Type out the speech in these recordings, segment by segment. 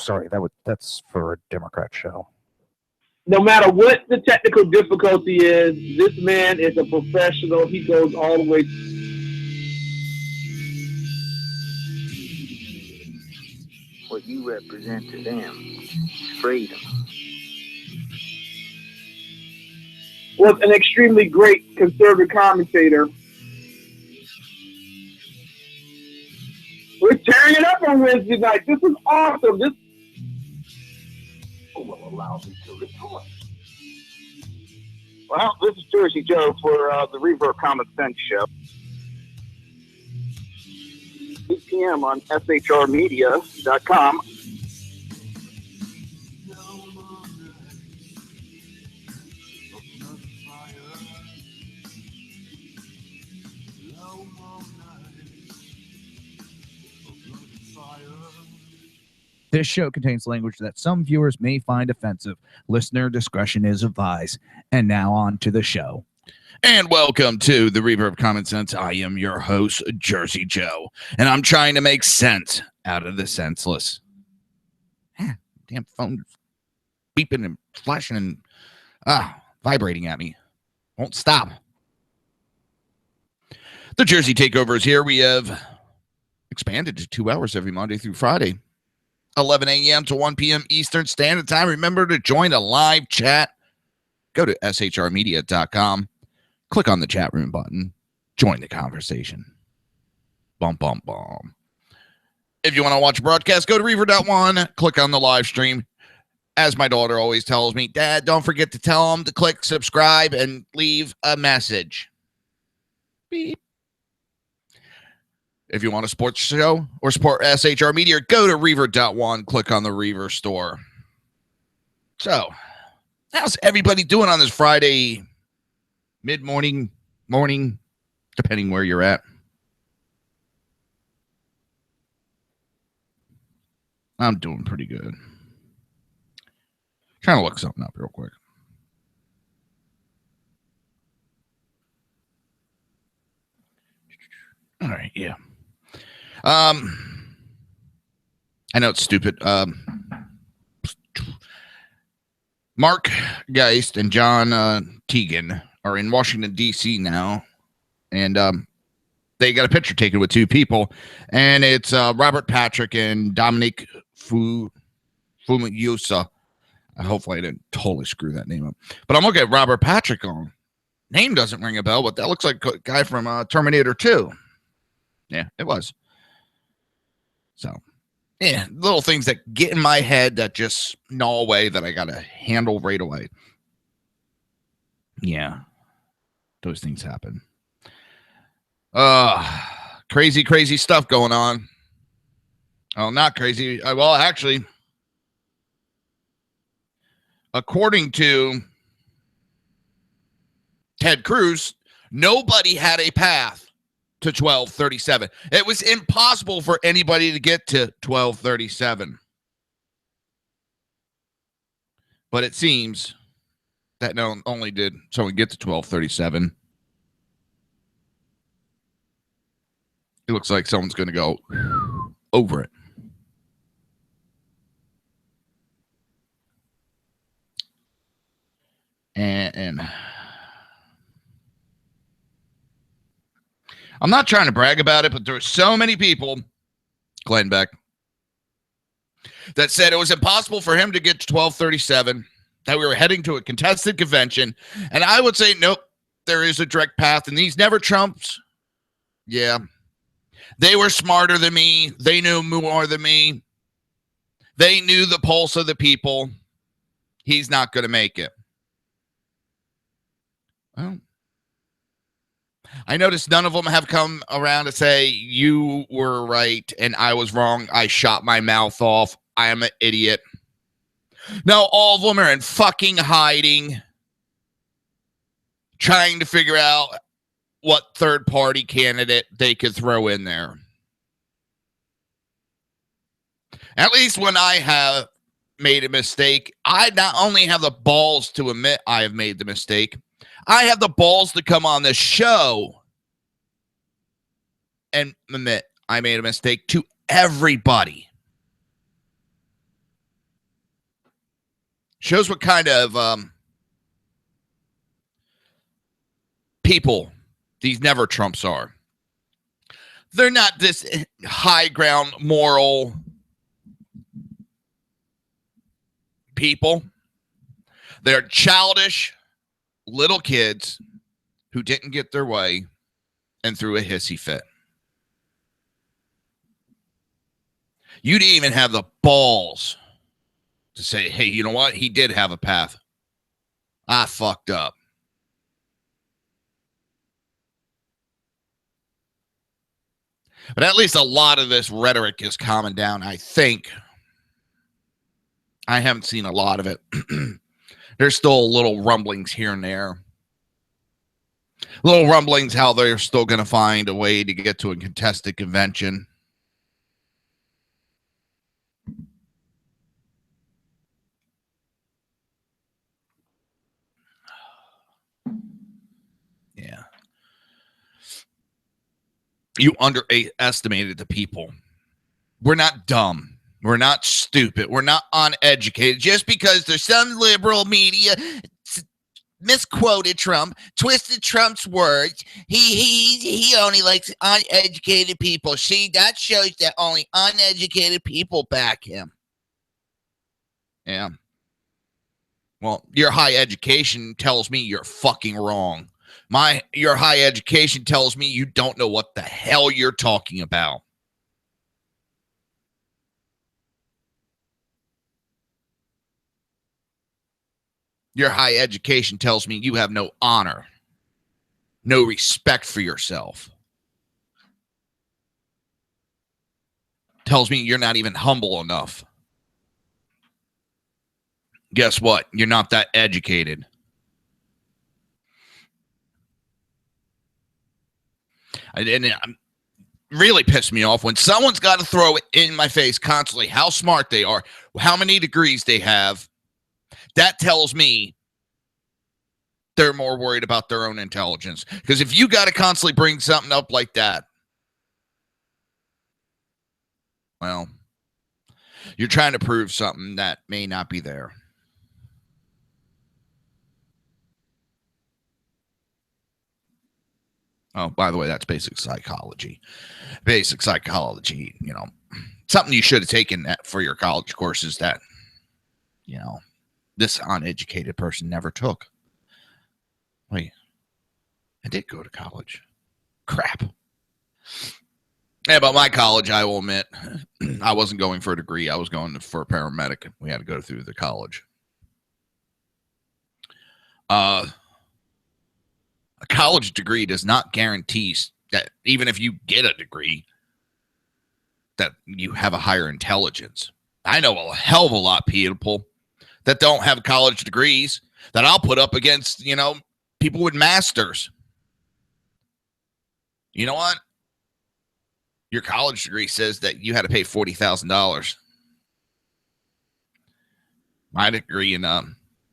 sorry, that's for a Democrat show. No matter what the technical difficulty is, this man is a professional. He goes all the way. What you represent to them is freedom. Was an extremely great conservative commentator. We're tearing it up on Wednesday night. This is awesome. This will allow me to report. Well, this is Jersey Joe for the Reaver of Common Sense show. 8 p.m. on shrmedia.com. This show contains language that some viewers may find offensive. Listener discretion is advised. And now on to the show. And welcome to the Reaver of Common Sense. I am your host, Jersey Joe, and I'm trying to make sense out of the senseless. Damn phone beeping and flashing and vibrating at me. Won't stop. The Jersey Takeover is here. We have expanded to 2 hours every Monday through Friday, 11 a.m. to 1 p.m. Eastern Standard Time. Remember to join a live chat. Go to shrmedia.com. Click on the chat room button. Join the conversation. Bum, bum, bum. If you want to watch a broadcast, go to Reaver.one. Click on the live stream. As my daughter always tells me, Dad, don't forget to tell them to click subscribe and leave a message. Beep. If you want a sports show or support SHR Media, go to Reaver.one. Click on the Reaver store. So, how's everybody doing on this Friday mid-morning, morning, depending where you're at? I'm doing pretty good. Trying to look something up real quick. All right, yeah. I know it's stupid. Mark Geist and John Teagan are in Washington, D.C. now, and they got a picture taken with two people, and it's Robert Patrick and Dominique Fumiyusa. Hopefully I didn't totally screw that name up. But I'm looking at Robert Patrick on. Name doesn't ring a bell, but that looks like a guy from Terminator 2. Yeah, it was. So, yeah, little things that get in my head that just gnaw away that I got to handle right away. Yeah, those things happen. Crazy, crazy stuff going on. Oh, not crazy. Well, actually, according to Ted Cruz, nobody had a path to 1237. It was impossible for anybody to get to 1237. But it seems that not only did someone get to 1237, it looks like someone's going to go over it. And I'm not trying to brag about it, but there are so many people, Glenn Beck, that said it was impossible for him to get to 1237, that we were heading to a contested convention. And I would say, nope, there is a direct path. And these never Trumps. Yeah. They were smarter than me. They knew more than me. They knew the pulse of the people. He's not going to make it. Well, I noticed none of them have come around to say, you were right and I was wrong. I shot my mouth off. I am an idiot. No, all of them are in fucking hiding, trying to figure out what third-party candidate they could throw in there. At least when I have made a mistake, I not only have the balls to admit I have made the mistake, I have the balls to come on the show and admit I made a mistake to everybody. Shows what kind of people these never Trumps are. They're not this high ground moral people. They're childish little kids who didn't get their way and threw a hissy fit. You didn't even have the balls to say, hey, you know what? He did have a path. I fucked up. But at least a lot of this rhetoric is calming down, I think. I haven't seen a lot of it. There's still little rumblings here and there. Little rumblings how they're still going to find a way to get to a contested convention. Yeah. You underestimated the people. We're not dumb. We're not stupid. We're not uneducated. Just because there's some liberal media misquoted Trump, twisted Trump's words. He only likes uneducated people. See, that shows that only uneducated people back him. Yeah. Well, your high education tells me you're fucking wrong. Your high education tells me you don't know what the hell you're talking about. Your high education tells me you have no honor, no respect for yourself. Tells me you're not even humble enough. Guess what? You're not that educated. And it really pissed me off when someone's got to throw it in my face constantly how smart they are, how many degrees they have. That tells me they're more worried about their own intelligence. Because if you got to constantly bring something up like that, well, you're trying to prove something that may not be there. Oh, by the way, that's basic psychology. Basic psychology, something you should have taken for your college courses that, this uneducated person never took. Wait, I did go to college. Crap. Yeah, but my college, I will admit, I wasn't going for a degree. I was going for a paramedic. We had to go through the college. A college degree does not guarantee that even if you get a degree, that you have a higher intelligence. I know a hell of a lot of people that don't have college degrees that I'll put up against, people with masters. You know what? Your college degree says that you had to pay $40,000. My degree in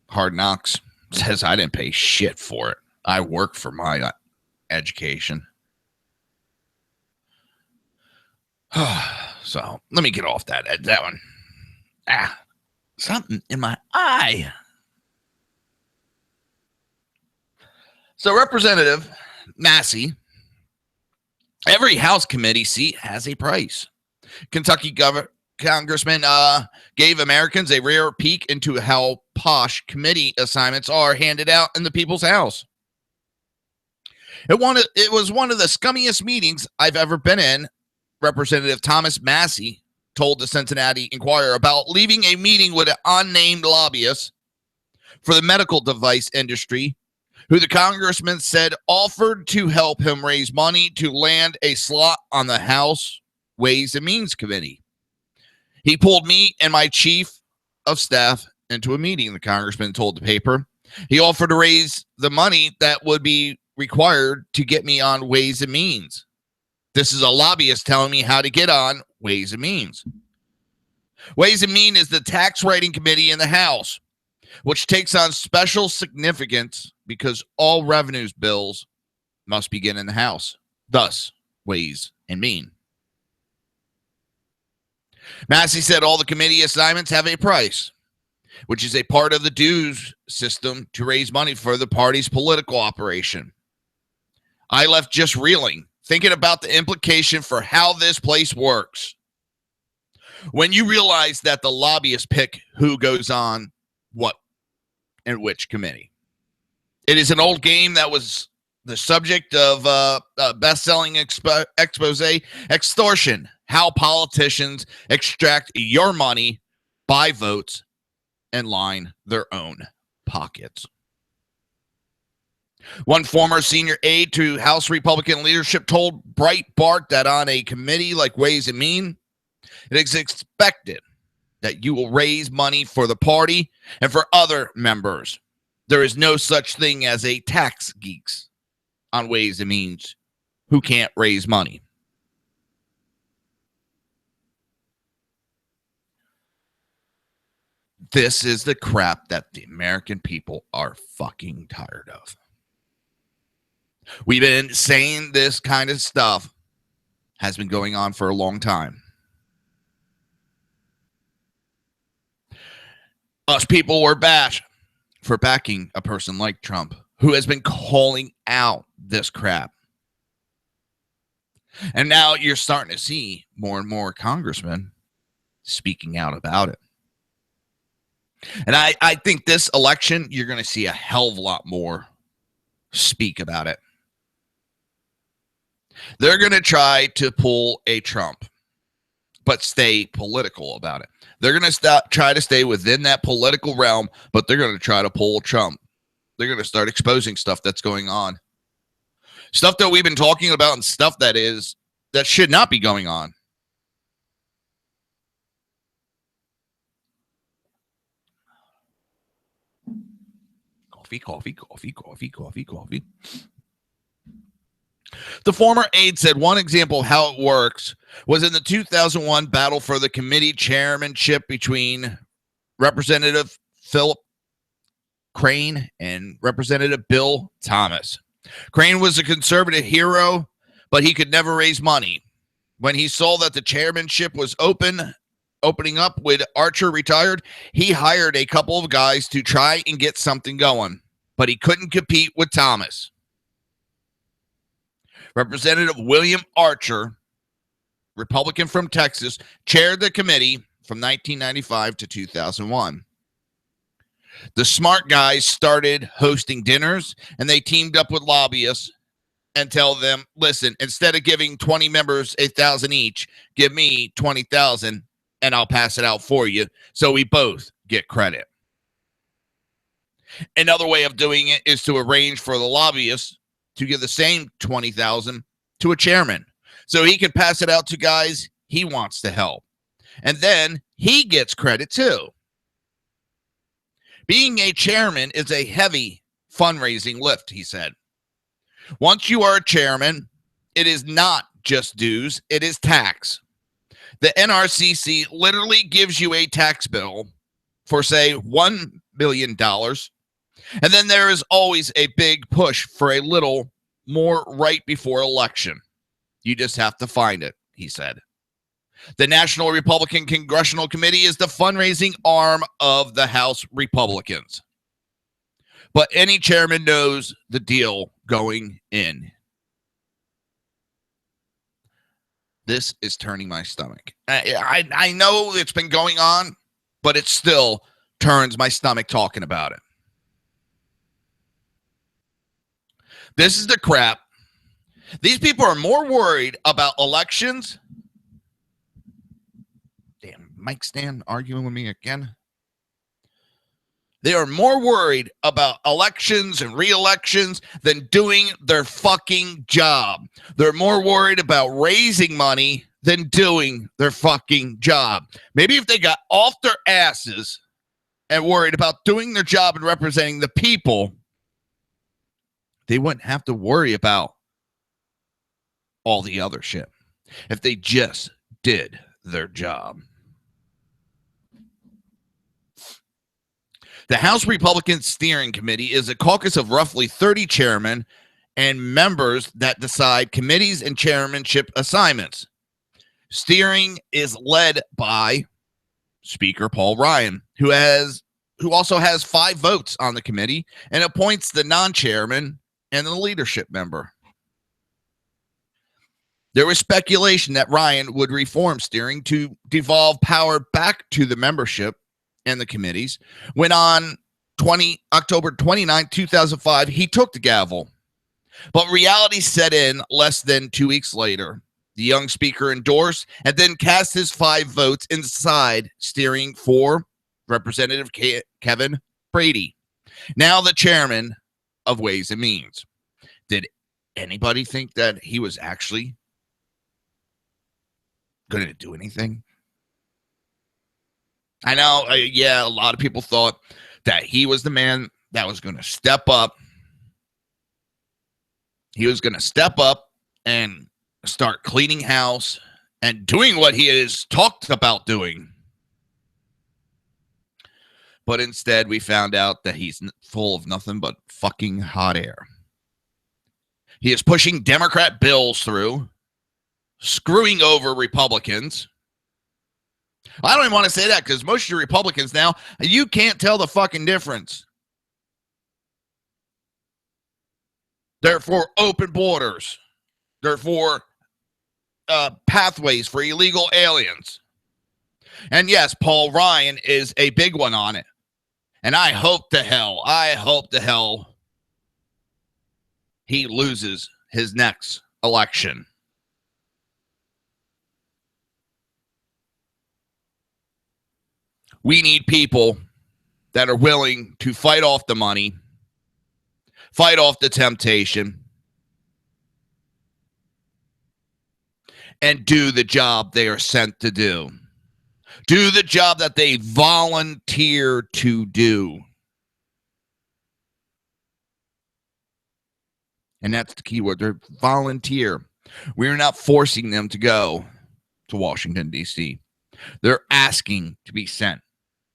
Hard Knocks says I didn't pay shit for it. I work for my education. So let me get off that one. Something in my eye. So Representative Massey, every House committee seat has a price. Kentucky Congressman gave Americans a rare peek into how posh committee assignments are handed out in the people's house. It was one of the scummiest meetings I've ever been in. Representative Thomas Massey told the Cincinnati Enquirer about leaving a meeting with an unnamed lobbyist for the medical device industry, who the congressman said offered to help him raise money to land a slot on the House Ways and Means Committee. He pulled me and my chief of staff into a meeting, the congressman told the paper. He offered to raise the money that would be required to get me on Ways and Means. This is a lobbyist telling me how to get on Ways and Means. Ways and Means is the tax writing committee in the House, which takes on special significance because all revenues bills must begin in the House. Thus, Ways and Means. Massey said all the committee assignments have a price. which is a part of the dues system to raise money for the party's political operation. I left just reeling, thinking about the implication for how this place works. When you realize that the lobbyists pick who goes on what and which committee. It is an old game that was the subject of a best-selling expose, Extortion, how politicians extract your money, buy votes, and line their own pockets. One former senior aide to House Republican leadership told Breitbart that on a committee like Ways and Means, it is expected that you will raise money for the party and for other members. There is no such thing as a tax geeks on Ways and Means who can't raise money. This is the crap that the American people are fucking tired of. We've been saying this kind of stuff has been going on for a long time. Us people were bashed for backing a person like Trump, who has been calling out this crap. And now you're starting to see more and more congressmen speaking out about it. And I think this election, you're going to see a hell of a lot more speak about it. They're going to try to pull a Trump, but stay political about it. They're going to try to stay within that political realm, but they're going to try to pull Trump. They're going to start exposing stuff that's going on. Stuff that we've been talking about and stuff that should not be going on. Coffee. The former aide said one example of how it works was in the 2001 battle for the committee chairmanship between Representative Philip Crane and Representative Bill Thomas. Crane was a conservative hero, but he could never raise money. When he saw that the chairmanship was opening up with Archer retired, he hired a couple of guys to try and get something going, but he couldn't compete with Thomas. Representative William Archer, Republican from Texas, chaired the committee from 1995 to 2001. The smart guys started hosting dinners, and they teamed up with lobbyists and tell them, listen, instead of giving 20 members $1,000 each, give me $20,000 and I'll pass it out for you, so we both get credit. Another way of doing it is to arrange for the lobbyists to give the same $20,000 to a chairman, so he can pass it out to guys he wants to help. And then he gets credit too. Being a chairman is a heavy fundraising lift, he said. Once you are a chairman, it is not just dues, it is tax. The NRCC literally gives you a tax bill for, say, $1 billion. And then there is always a big push for a little more right before election. You just have to find it, he said. The National Republican Congressional Committee is the fundraising arm of the House Republicans. But any chairman knows the deal going in. This is turning my stomach. I know it's been going on, but it still turns my stomach talking about it. This is the crap. These people are more worried about elections. Damn, mic stand arguing with me again. They are more worried about elections and re-elections than doing their fucking job. They're more worried about raising money than doing their fucking job. Maybe if they got off their asses and worried about doing their job and representing the people, they wouldn't have to worry about all the other shit if they just did their job. The House Republican Steering Committee is a caucus of roughly 30 chairmen and members that decide committees and chairmanship assignments. Steering is led by Speaker Paul Ryan, who has who also has 5 votes on the committee, and appoints the non-chairman and the leadership member. There was speculation that Ryan would reform steering to devolve power back to the membership and the committees, when on October 29, 2005, he took the gavel. But reality set in less than 2 weeks later. The young speaker endorsed and then cast his 5 votes inside steering for Representative Kevin Brady, now the chairman of Ways and Means. Did anybody think that he was actually going to do anything? I know, a lot of people thought that he was the man that was going to step up. He was going to step up and start cleaning house and doing what he has talked about doing. But instead, we found out that he's full of nothing but fucking hot air. He is pushing Democrat bills through, screwing over Republicans. I don't even want to say that because most of you Republicans now, you can't tell the fucking difference. They're for open borders. They're for pathways for illegal aliens. And yes, Paul Ryan is a big one on it. And I hope to hell he loses his next election. We need people that are willing to fight off the money, fight off the temptation, and do the job they are sent to do. Do the job that they volunteer to do. And that's the key word. They're volunteer. We're not forcing them to go to Washington, D.C. They're asking to be sent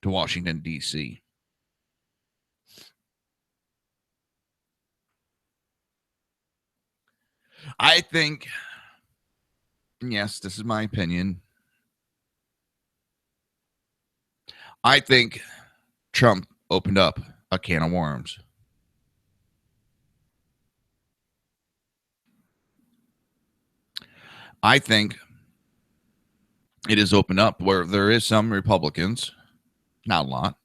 to Washington, D.C. I think, yes, this is my opinion. I think Trump opened up a can of worms. I think it is opened up where there is some Republicans, not a lot.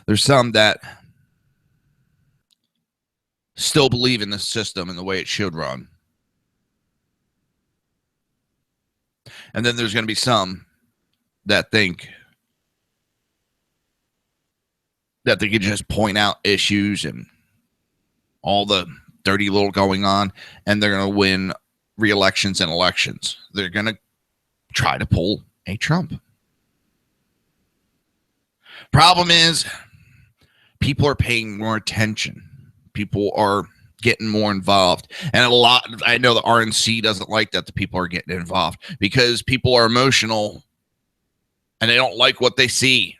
There's some that still believe in the system and the way it should run. And then there's going to be some that think that they can just point out issues and all the dirty little going on, and they're going to win re-elections and elections. They're going to try to pull a Trump. Problem is, people are paying more attention. People are getting more involved. And I know the RNC doesn't like that the people are getting involved because people are emotional and they don't like what they see.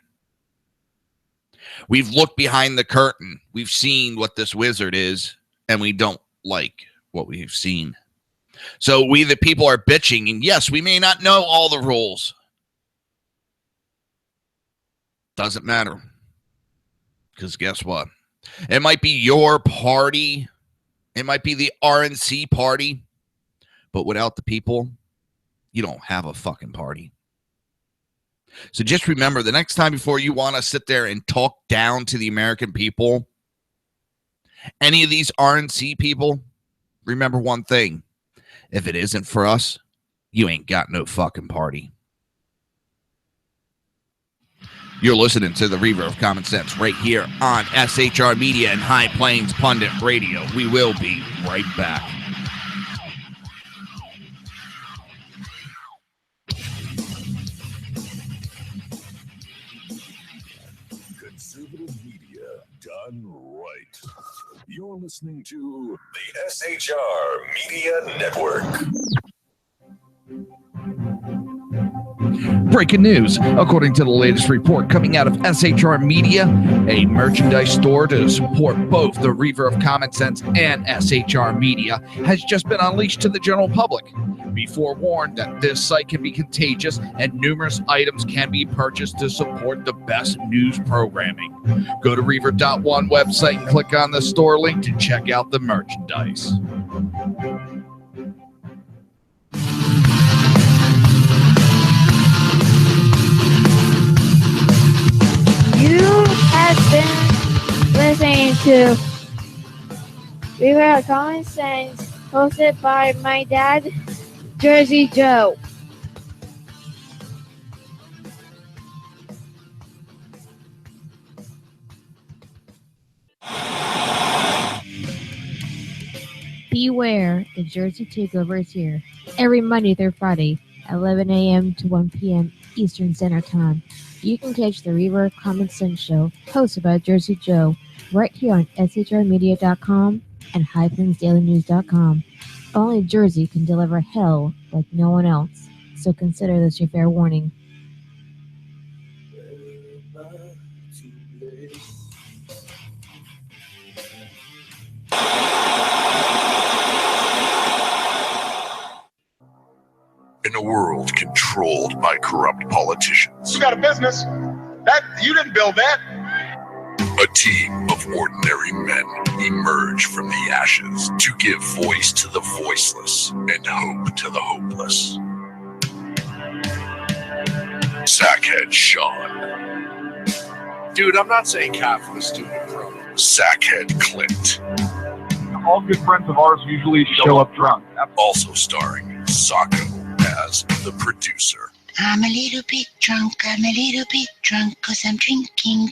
We've looked behind the curtain. We've seen what this wizard is, and we don't like what we've seen. So we, the people, are bitching. And yes, we may not know all the rules. Doesn't matter. Because guess what? It might be your party. It might be the RNC party. But without the people, you don't have a fucking party. So just remember, the next time before you want to sit there and talk down to the American people, any of these RNC people, remember one thing. If it isn't for us, you ain't got no fucking party. You're listening to the Reaver of Common Sense right here on SHR Media and High Plains Pundit Radio. We will be right back. Conservative media done right. You're listening to the SHR Media Network. Breaking news. According to the latest report coming out of SHR Media, a merchandise store to support both the Reaver of Common Sense and SHR Media has just been unleashed to the general public. Be forewarned that this site can be contagious and numerous items can be purchased to support the best news programming. Go to Reaver.one website and click on the store link to check out the merchandise. You have been listening to Reaver of Common Sense, hosted by my dad, Jersey Joe. Beware, the Jersey Takeover is here. Every Monday through Friday, 11 a.m. to 1 p.m. Eastern Standard Time. You can catch the Reaver of Common Sense show, hosted by Jersey Joe, right here on shrmedia.com and highplains.dailynews.com. Only Jersey can deliver hell like no one else, so consider this your fair warning. In a world controlled by corrupt politicians, You got a business. That you didn't build that. a team of ordinary men emerge from the ashes to give voice to the voiceless and hope to the hopeless. Sackhead Sean. Dude, I'm not saying cat for the stupid bro. Sackhead Clint. All good friends of ours usually show up drunk. Also starring Sacco as the producer. I'm a little bit drunk, 'cause I'm drinking.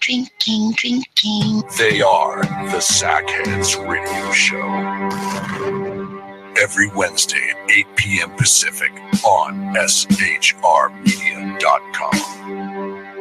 They are the Sackheads Radio Show. Every Wednesday at 8 p.m. Pacific on shrmedia.com.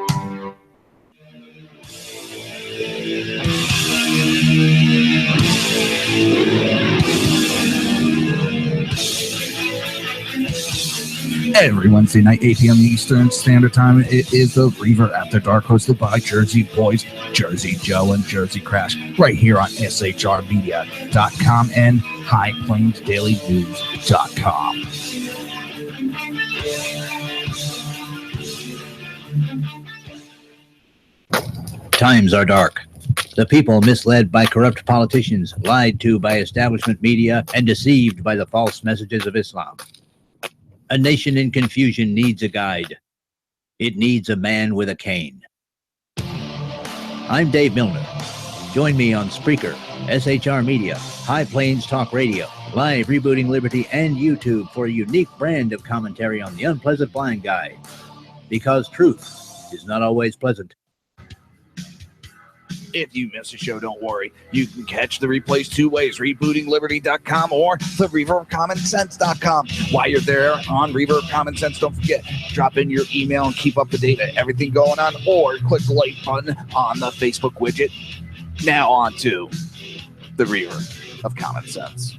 Every Wednesday night, 8 p.m. Eastern Standard Time, it is the Reaver After Dark, hosted by Jersey Boys, Jersey Joe, and Jersey Crash, right here on shrmedia.com and highplains.dailynews.com. Times are dark. The people misled by corrupt politicians, lied to by establishment media, and deceived by the false messages of Islam. A nation in confusion needs a guide. It needs a man with a cane. I'm Dave Milner. Join me on Spreaker, SHR Media, High Plains Talk Radio, Live Rebooting Liberty, and YouTube for a unique brand of commentary on the unpleasant blind guide. Because truth is not always pleasant. If you miss a show, don't worry. You can catch the replays two ways, rebootingliberty.com or the reaverofcommonsense.com. While you're there on Reaver of Common Sense, don't forget, drop in your email and keep up to date on everything going on, or click the like button on the Facebook widget. Now on to the Reaver of Common Sense.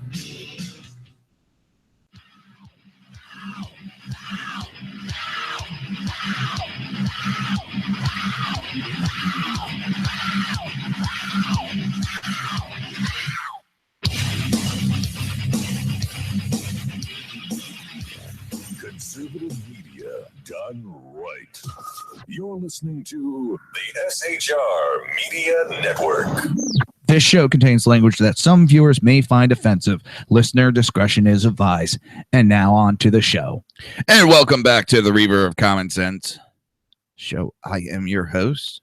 Conservative media done right. You're listening to the SHR Media Network. This show contains language that some viewers may find offensive. Listener discretion is advised. And now on to the show. And welcome back to the Reaver of Common Sense show. I am your host,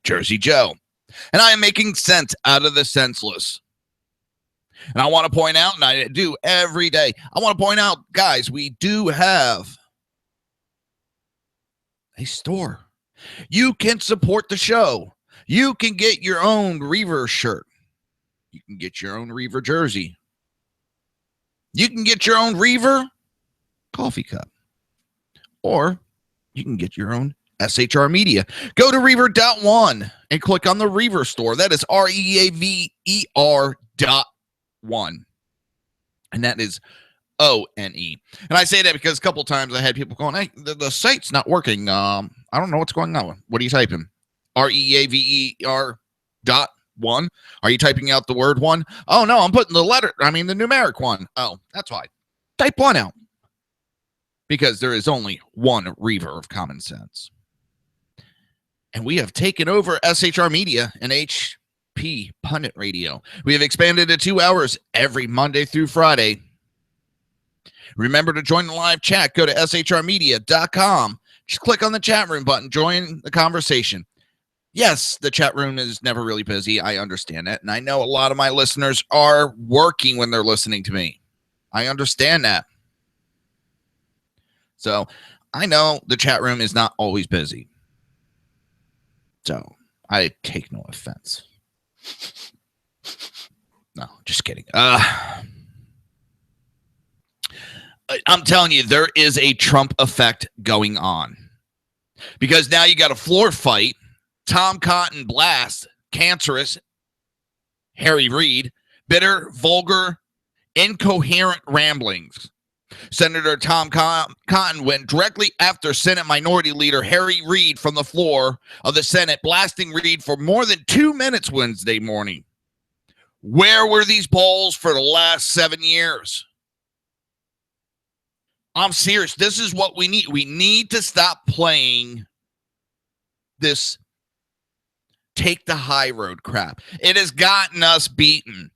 Jersey Joe, and I am making sense out of the senseless. And I want to point out, and I do every day, I want to point out, guys, we do have a store. You can support the show. You can get your own Reaver shirt. You can get your own Reaver jersey. You can get your own Reaver coffee cup. Or you can get your own SHR Media. Go to Reaver.one and click on the Reaver store. That is REAVER.one. And that is ONE. And I say that because a couple times I had people going, hey, the site's not working. I don't know what's going on. What are you typing? REAVER.one. Are you typing out the word one? Oh, no, I'm putting the numeric one. Oh, that's why. Type one out. because there is only one Reaver of Common Sense. And we have taken over SHR Media and HP Pundit Radio. We have expanded to 2 hours every Monday through Friday. Remember to join the live chat. Go to shrmedia.com. Just click on the chat room button. Join the conversation. Yes, the chat room is never really busy. I understand that. And I know a lot of my listeners are working when they're listening to me. I understand that. So I know the chat room is not always busy. So I take no offense. No, just kidding. I'm telling you, there is a Trump effect going on. Because now you got a floor fight. Tom Cotton blast, cancerous, Harry Reid, bitter, vulgar, incoherent ramblings. Senator Tom Cotton went directly after Senate Minority Leader Harry Reid from the floor of the Senate, blasting Reid for more than 2 minutes Wednesday morning. Where were these balls for the last 7 years? I'm serious. This is what we need. We need to stop playing this take the high road crap. It has gotten us beaten.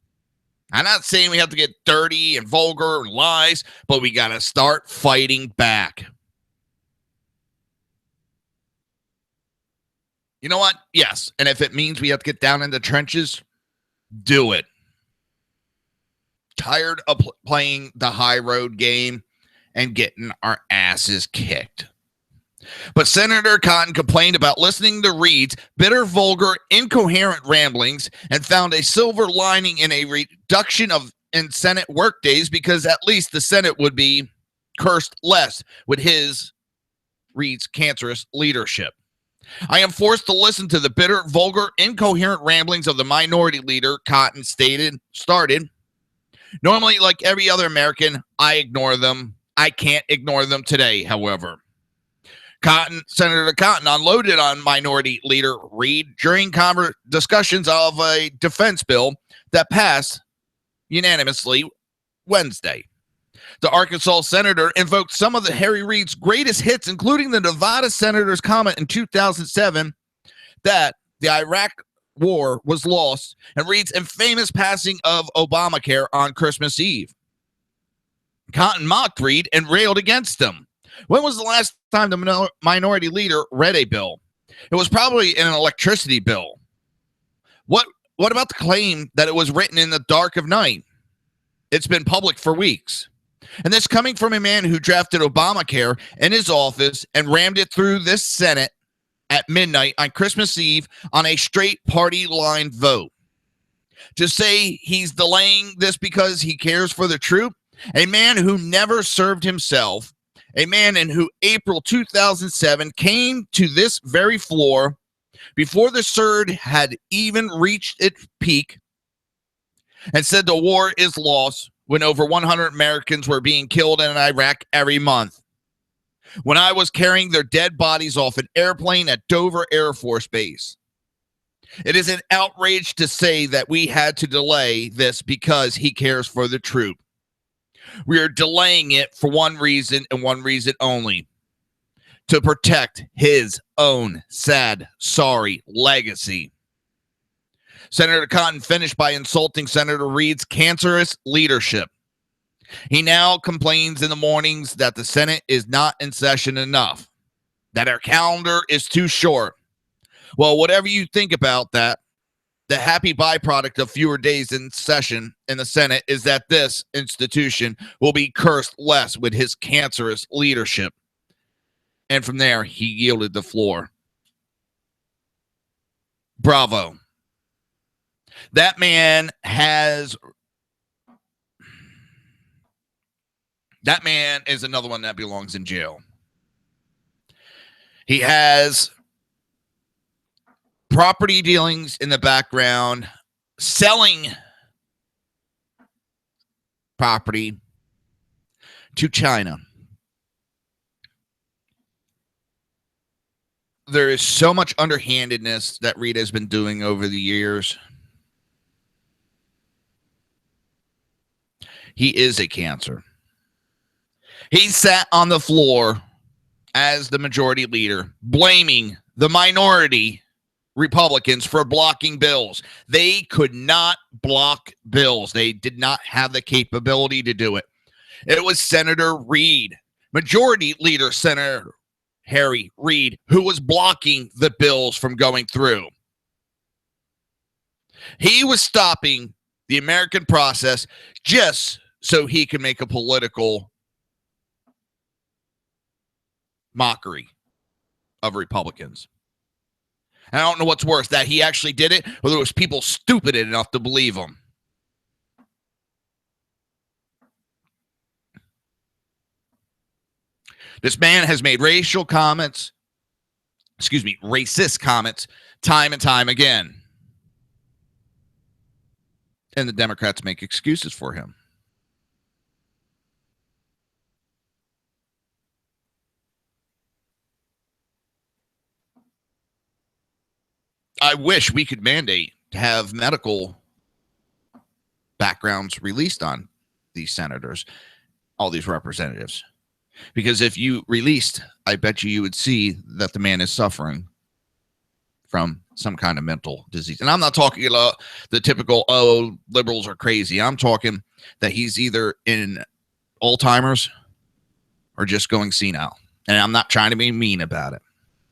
I'm not saying we have to get dirty and vulgar and lies, but we got to start fighting back. You know what? Yes. And if it means we have to get down in the trenches, do it. Tired of playing the high road game and getting our asses kicked. But Senator Cotton complained about listening to Reid's bitter, vulgar, incoherent ramblings and found a silver lining in a reduction in Senate workdays because at least the Senate would be cursed less with Reid's cancerous leadership. I am forced to listen to the bitter, vulgar, incoherent ramblings of the minority leader, Cotton started. Normally, like every other American, I ignore them. I can't ignore them today, however. Senator Cotton unloaded on Minority Leader Reid during discussions of a defense bill that passed unanimously Wednesday. The Arkansas senator invoked some of the Harry Reid's greatest hits, including the Nevada senator's comment in 2007 that the Iraq war was lost and Reid's infamous passing of Obamacare on Christmas Eve. Cotton mocked Reid and railed against him. When was the last time the minority leader read a bill? It was probably an electricity bill. What about the claim that it was written in the dark of night? It's been public for weeks. And this coming from a man who drafted Obamacare in his office and rammed it through this Senate at midnight on Christmas Eve on a straight party line vote. To say he's delaying this because he cares for the troop, a man who never served himself, a man in who April 2007 came to this very floor before the surge had even reached its peak and said the war is lost when over 100 Americans were being killed in Iraq every month. When I was carrying their dead bodies off an airplane at Dover Air Force Base. It is an outrage to say that we had to delay this because he cares for the troop. We are delaying it for one reason and one reason only. To protect his own sad, sorry legacy. Senator Cotton finished by insulting Senator Reid's cancerous leadership. He now complains in the mornings that the Senate is not in session enough, that our calendar is too short. Well, whatever you think about that, the happy byproduct of fewer days in session in the Senate is that this institution will be cursed less with his cancerous leadership. And from there, he yielded the floor. Bravo. That man is another one that belongs in jail. He has property dealings in the background, selling property to China. There is so much underhandedness that Reid has been doing over the years. He is a cancer. He sat on the floor as the majority leader, blaming the minority Republicans for blocking bills. They could not block bills. They did not have the capability to do it. It was Senator Reid, Majority Leader Senator Harry Reid, who was blocking the bills from going through. He was stopping the American process just so he could make a political mockery of Republicans. And I don't know what's worse, that he actually did it, or there was people stupid enough to believe him. This man has made racist comments time and time again. And the Democrats make excuses for him. I wish we could mandate to have medical backgrounds released on these senators, all these representatives. Because if you released, I bet you would see that the man is suffering from some kind of mental disease. And I'm not talking about the typical, oh, liberals are crazy. I'm talking that he's either in Alzheimer's or just going senile. And I'm not trying to be mean about it.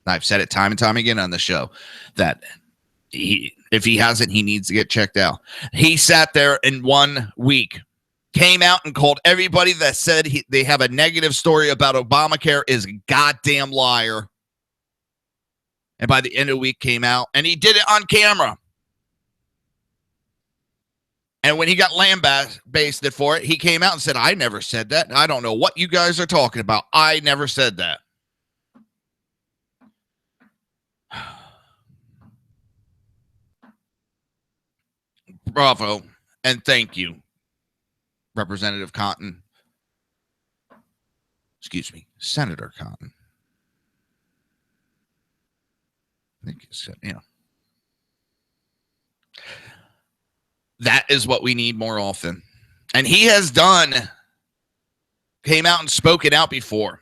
I've said it time and time again on the show that if he hasn't, he needs to get checked out. He sat there in 1 week, came out and called everybody that said they have a negative story about Obamacare is a goddamn liar. And by the end of the week came out, and he did it on camera. And when he got lambasted for it, he came out and said, I never said that. I don't know what you guys are talking about. I never said that. Bravo, and thank you, Representative Cotton. Excuse me, Senator Cotton. I think it's, that is what we need more often. And he has came out and spoken out before.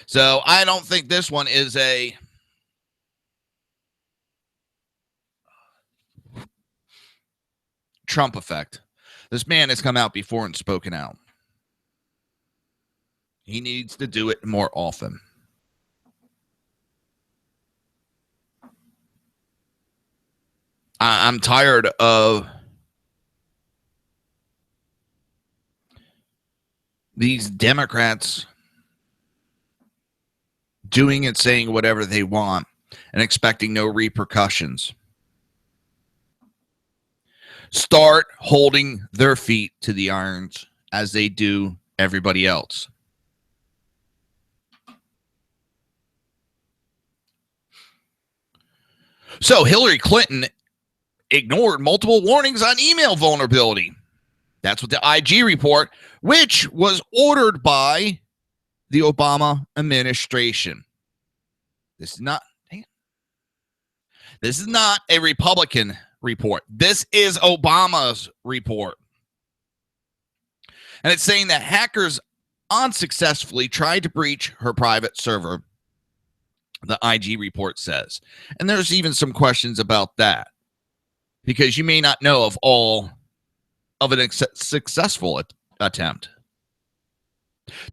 So I don't think this one is a Trump effect. This man has come out before and spoken out. He needs to do it more often. I'm tired of these Democrats doing and saying whatever they want and expecting no repercussions. Start holding their feet to the irons as they do everybody else. So Hillary Clinton ignored multiple warnings on email vulnerability. That's what the IG report, which was ordered by the Obama administration. This is not a Republican report. This is Obama's report. And it's saying that hackers unsuccessfully tried to breach her private server, the IG report says. And there's even some questions about that, because you may not know of all of an successful attempt.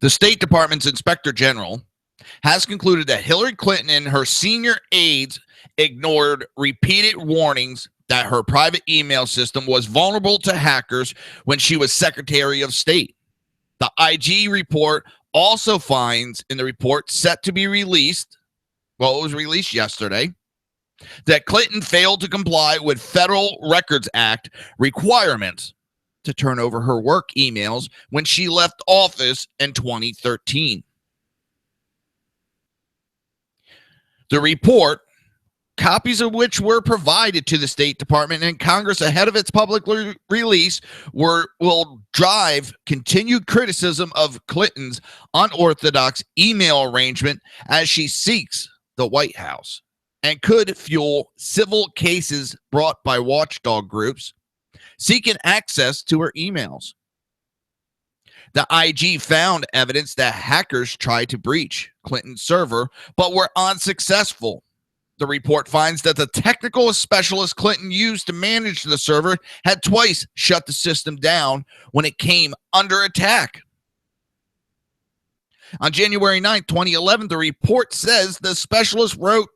The State Department's Inspector General has concluded that Hillary Clinton and her senior aides ignored repeated warnings that her private email system was vulnerable to hackers when she was Secretary of State. The IG report also finds in the report set to be released, well, it was released yesterday, that Clinton failed to comply with Federal Records Act requirements to turn over her work emails when she left office in 2013. The report, copies of which were provided to the State Department and Congress ahead of its public release, will drive continued criticism of Clinton's unorthodox email arrangement as she seeks the White House, and could fuel civil cases brought by watchdog groups seeking access to her emails. The IG found evidence that hackers tried to breach Clinton's server, but were unsuccessful. The report finds that the technical specialist Clinton used to manage the server had twice shut the system down when it came under attack. On January 9, 2011, the report says the specialist wrote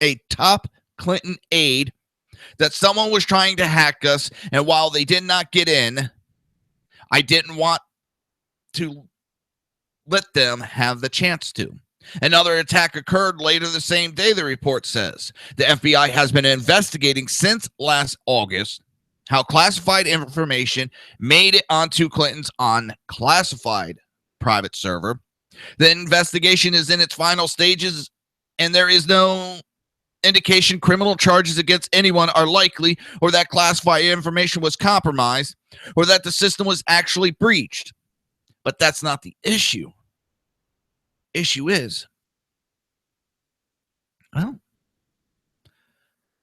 a top Clinton aide that someone was trying to hack us, and while they did not get in, I didn't want to let them have the chance to. Another attack occurred later the same day, the report says. The FBI has been investigating since last August how classified information made it onto Clinton's unclassified private server. The investigation is in its final stages, and there is no indication criminal charges against anyone are likely, or that classified information was compromised, or that the system was actually breached. But that's not the issue. Issue is, well,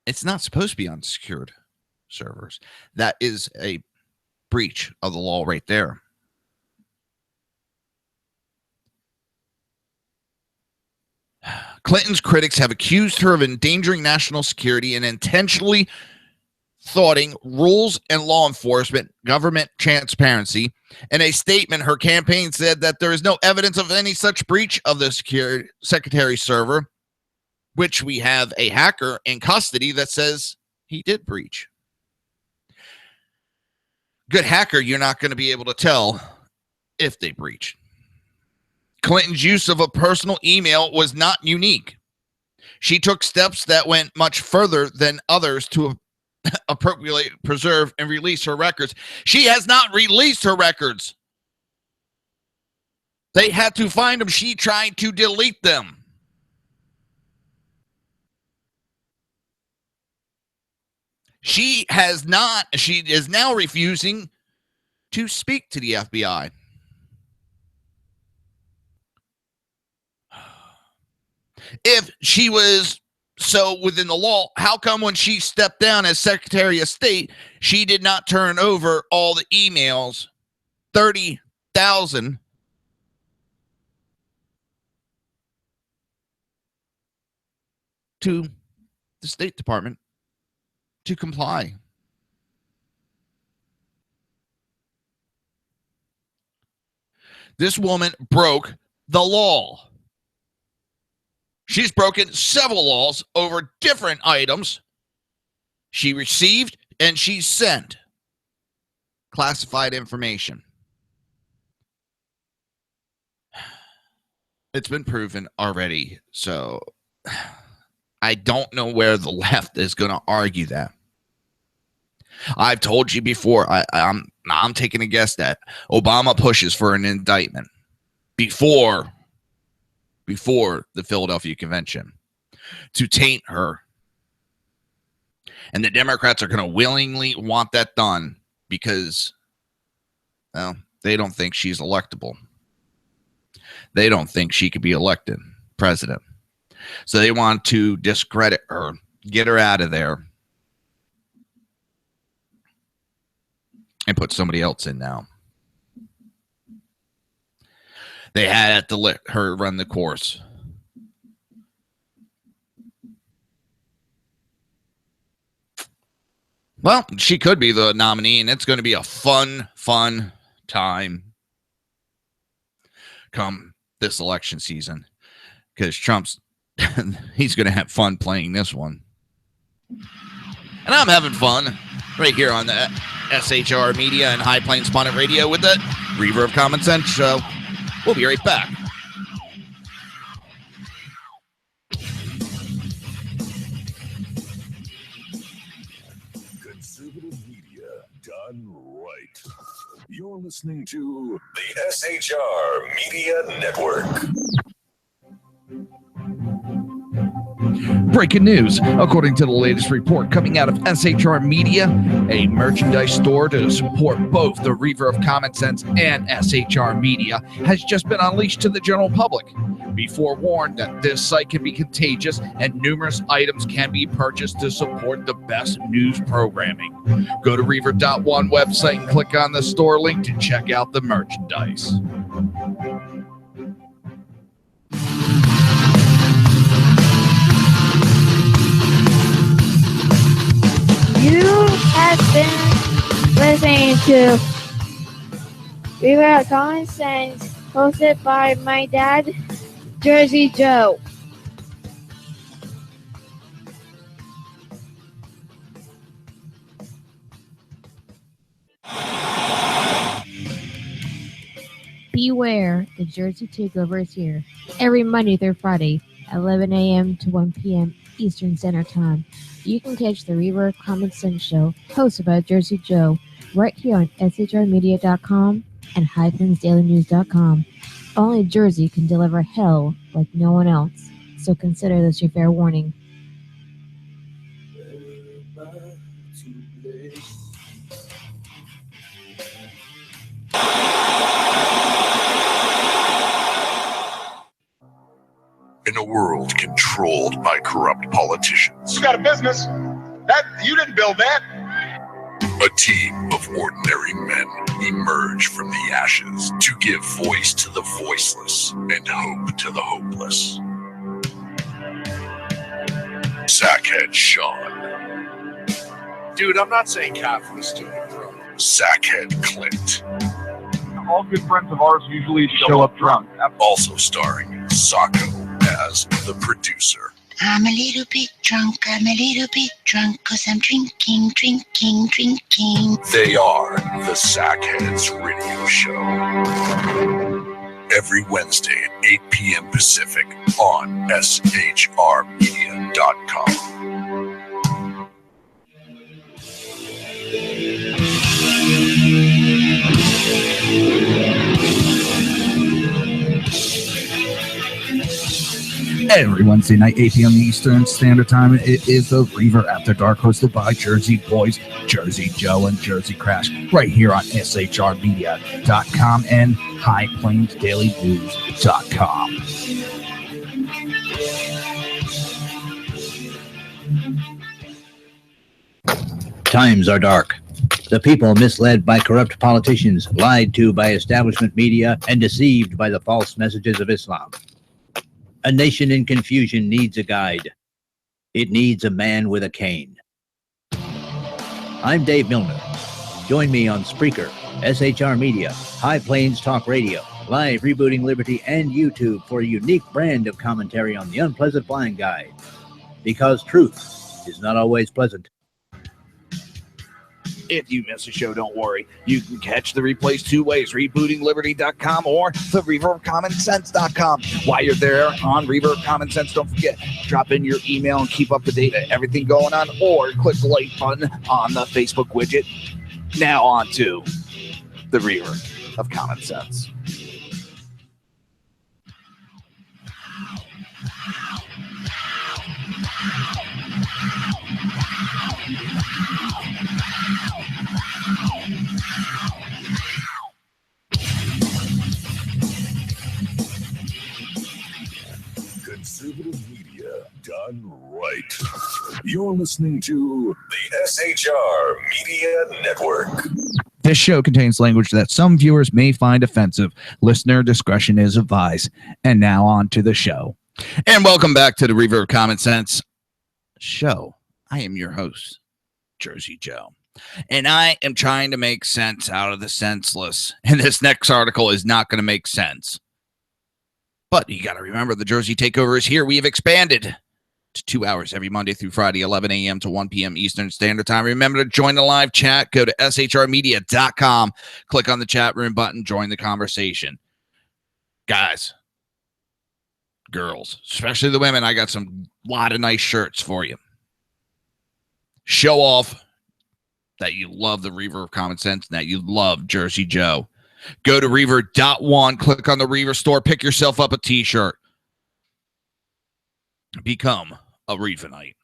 it's not supposed to be on secured servers. That is a breach of the law right there. Clinton's critics have accused her of endangering national security and intentionally thwarting rules and law enforcement, government transparency. In a statement, her campaign said that there is no evidence of any such breach of the secretary's server, which we have a hacker in custody that says he did breach. Good hacker, you're not going to be able to tell if they breach. Clinton's use of a personal email was not unique. She took steps that went much further than others to appropriately preserve and release her records. She has not released her records. They had to find them. She tried to delete them. She is now refusing to speak to the FBI. If she was so within the law, how come when she stepped down as Secretary of State, she did not turn over all the emails, 30,000, to the State Department to comply? This woman broke the law. She's broken several laws over different items. She received and she sent classified information. It's been proven already, so I don't know where the left is going to argue that. I've told you before, I'm taking a guess that Obama pushes for an indictment before the Philadelphia Convention to taint her. And the Democrats are going to willingly want that done because, well, they don't think she's electable. They don't think she could be elected president. So they want to discredit her, get her out of there, and put somebody else in now. They had to let her run the course. Well, she could be the nominee, and it's going to be a fun time come this election season because Trump's he's going to have fun playing this one. And I'm having fun right here on the SHR Media and High Plains Bonnet Radio with the Reaver of Common Sense show. We'll be right back. Conservative media done right. You're listening to the SHR Media Network. Breaking news. According to the latest report coming out of SHR Media, a merchandise store to support both the Reaver of Common Sense and SHR Media has just been unleashed to the general public. Be forewarned that this site can be contagious and numerous items can be purchased to support the best news programming. Go to Reaver.one website and click on the store link to check out the merchandise. You have been listening to Reaver of Common Sense, hosted by my dad, Jersey Joe. Beware, the Jersey Takeover is here. Every Monday through Friday, 11 a.m. to 1 p.m. Eastern Standard Time. You can catch the Reaver of Common Sense show, hosted by Jersey Joe, right here on shrmedia.com and highplansdailynews.com. Only Jersey can deliver hell like no one else, so consider this your fair warning. In a world controlled by corrupt politicians, You got a business. That you didn't build that. a team of ordinary men emerge from the ashes to give voice to the voiceless and hope to the hopeless. Sackhead Sean, Dude, I'm not saying coffee is stupid, bro. Sackhead Clint, All good friends of ours usually show up drunk. also starring Sacco as the producer. I'm a little bit drunk, cause I'm drinking. They are the Sackheads Radio Show. Every Wednesday at 8 p.m. Pacific on shrmedia.com. Every Wednesday night, 8 p.m. Eastern Standard Time, it is the Reaver After Dark, hosted by Jersey Boys, Jersey Joe, and Jersey Crash, right here on shrmedia.com and highplansdailynews.com. Times are dark. The people misled by corrupt politicians, lied to by establishment media, and deceived by the false messages of Islam. A nation in confusion needs a guide. It needs a man with a cane. I'm Dave Milner. Join me on Spreaker, SHR Media, High Plains Talk Radio, Live Rebooting Liberty, and YouTube for a unique brand of commentary on the unpleasant blind guide. Because truth is not always pleasant. If you miss a show, don't worry. You can catch the replays two ways, rebootingliberty.com or the Reaver of Common Sense.com. While you're there on Reaver of Common Sense, don't forget, drop in your email and keep up to date on everything going on, or click the like button on the Facebook widget. Now on to the Reaver of Common Sense. Conservative media done right. You're listening to the SHR Media Network. This show contains language that some viewers may find offensive. Listener discretion is advised. And now on to the show. And welcome back to the Reaver of Common Sense show. I am your host, Jersey Joe. And I am trying to make sense out of the senseless. And this next article is not going to make sense. But you got to remember, the Jersey Takeover is here. We have expanded to 2 hours every Monday through Friday, 11 a.m. to 1 p.m. Eastern Standard Time. Remember to join the live chat. Go to shrmedia.com. Click on the chat room button. Join the conversation. Guys, girls, especially the women, I got some lot of nice shirts for you. Show off that you love the Reaver of Common Sense and that you love Jersey Joe. Go to Reaver.one, click on the Reaver store, pick yourself up a t-shirt. Become a Reavanite.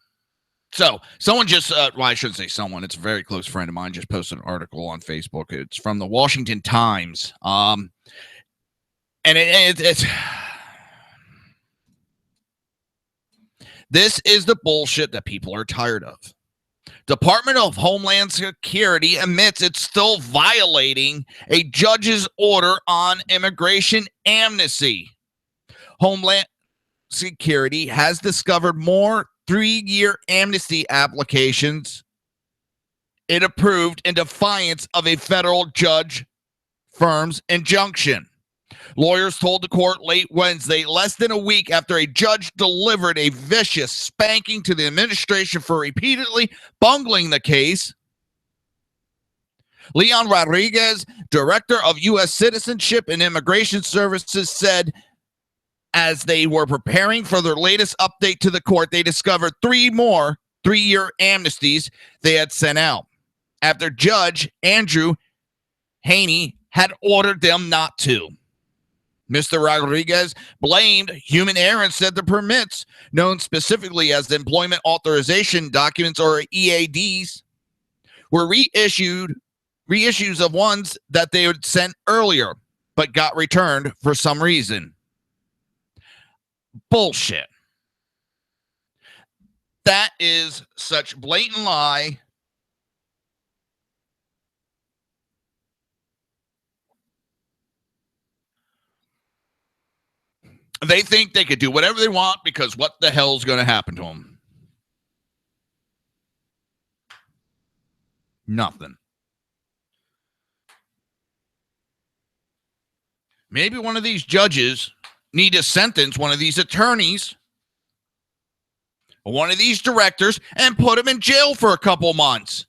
So, someone just, well, I shouldn't say someone, it's a very close friend of mine, just posted an article on Facebook. It's from the Washington Times. And it's This is the bullshit that people are tired of. Department of Homeland Security admits it's still violating a judge's order on immigration amnesty. Homeland Security has discovered more 3-year amnesty applications it approved in defiance of a federal judge firm's injunction. Lawyers told the court late Wednesday, less than a week after a judge delivered a vicious spanking to the administration for repeatedly bungling the case. Leon Rodriguez, director of U.S. Citizenship and Immigration Services, said as they were preparing for their latest update to the court, they discovered 3 more 3-year amnesties they had sent out after Judge Andrew Haney had ordered them not to. Mr. Rodriguez blamed human error and said the permits, known specifically as the Employment Authorization Documents or EADs, were reissues of ones that they had sent earlier but got returned for some reason. Bullshit. That is such blatant lie. They think they could do whatever they want because what the hell is going to happen to them? Nothing. Maybe one of these judges need to sentence one of these attorneys or one of these directors and put them in jail for a couple months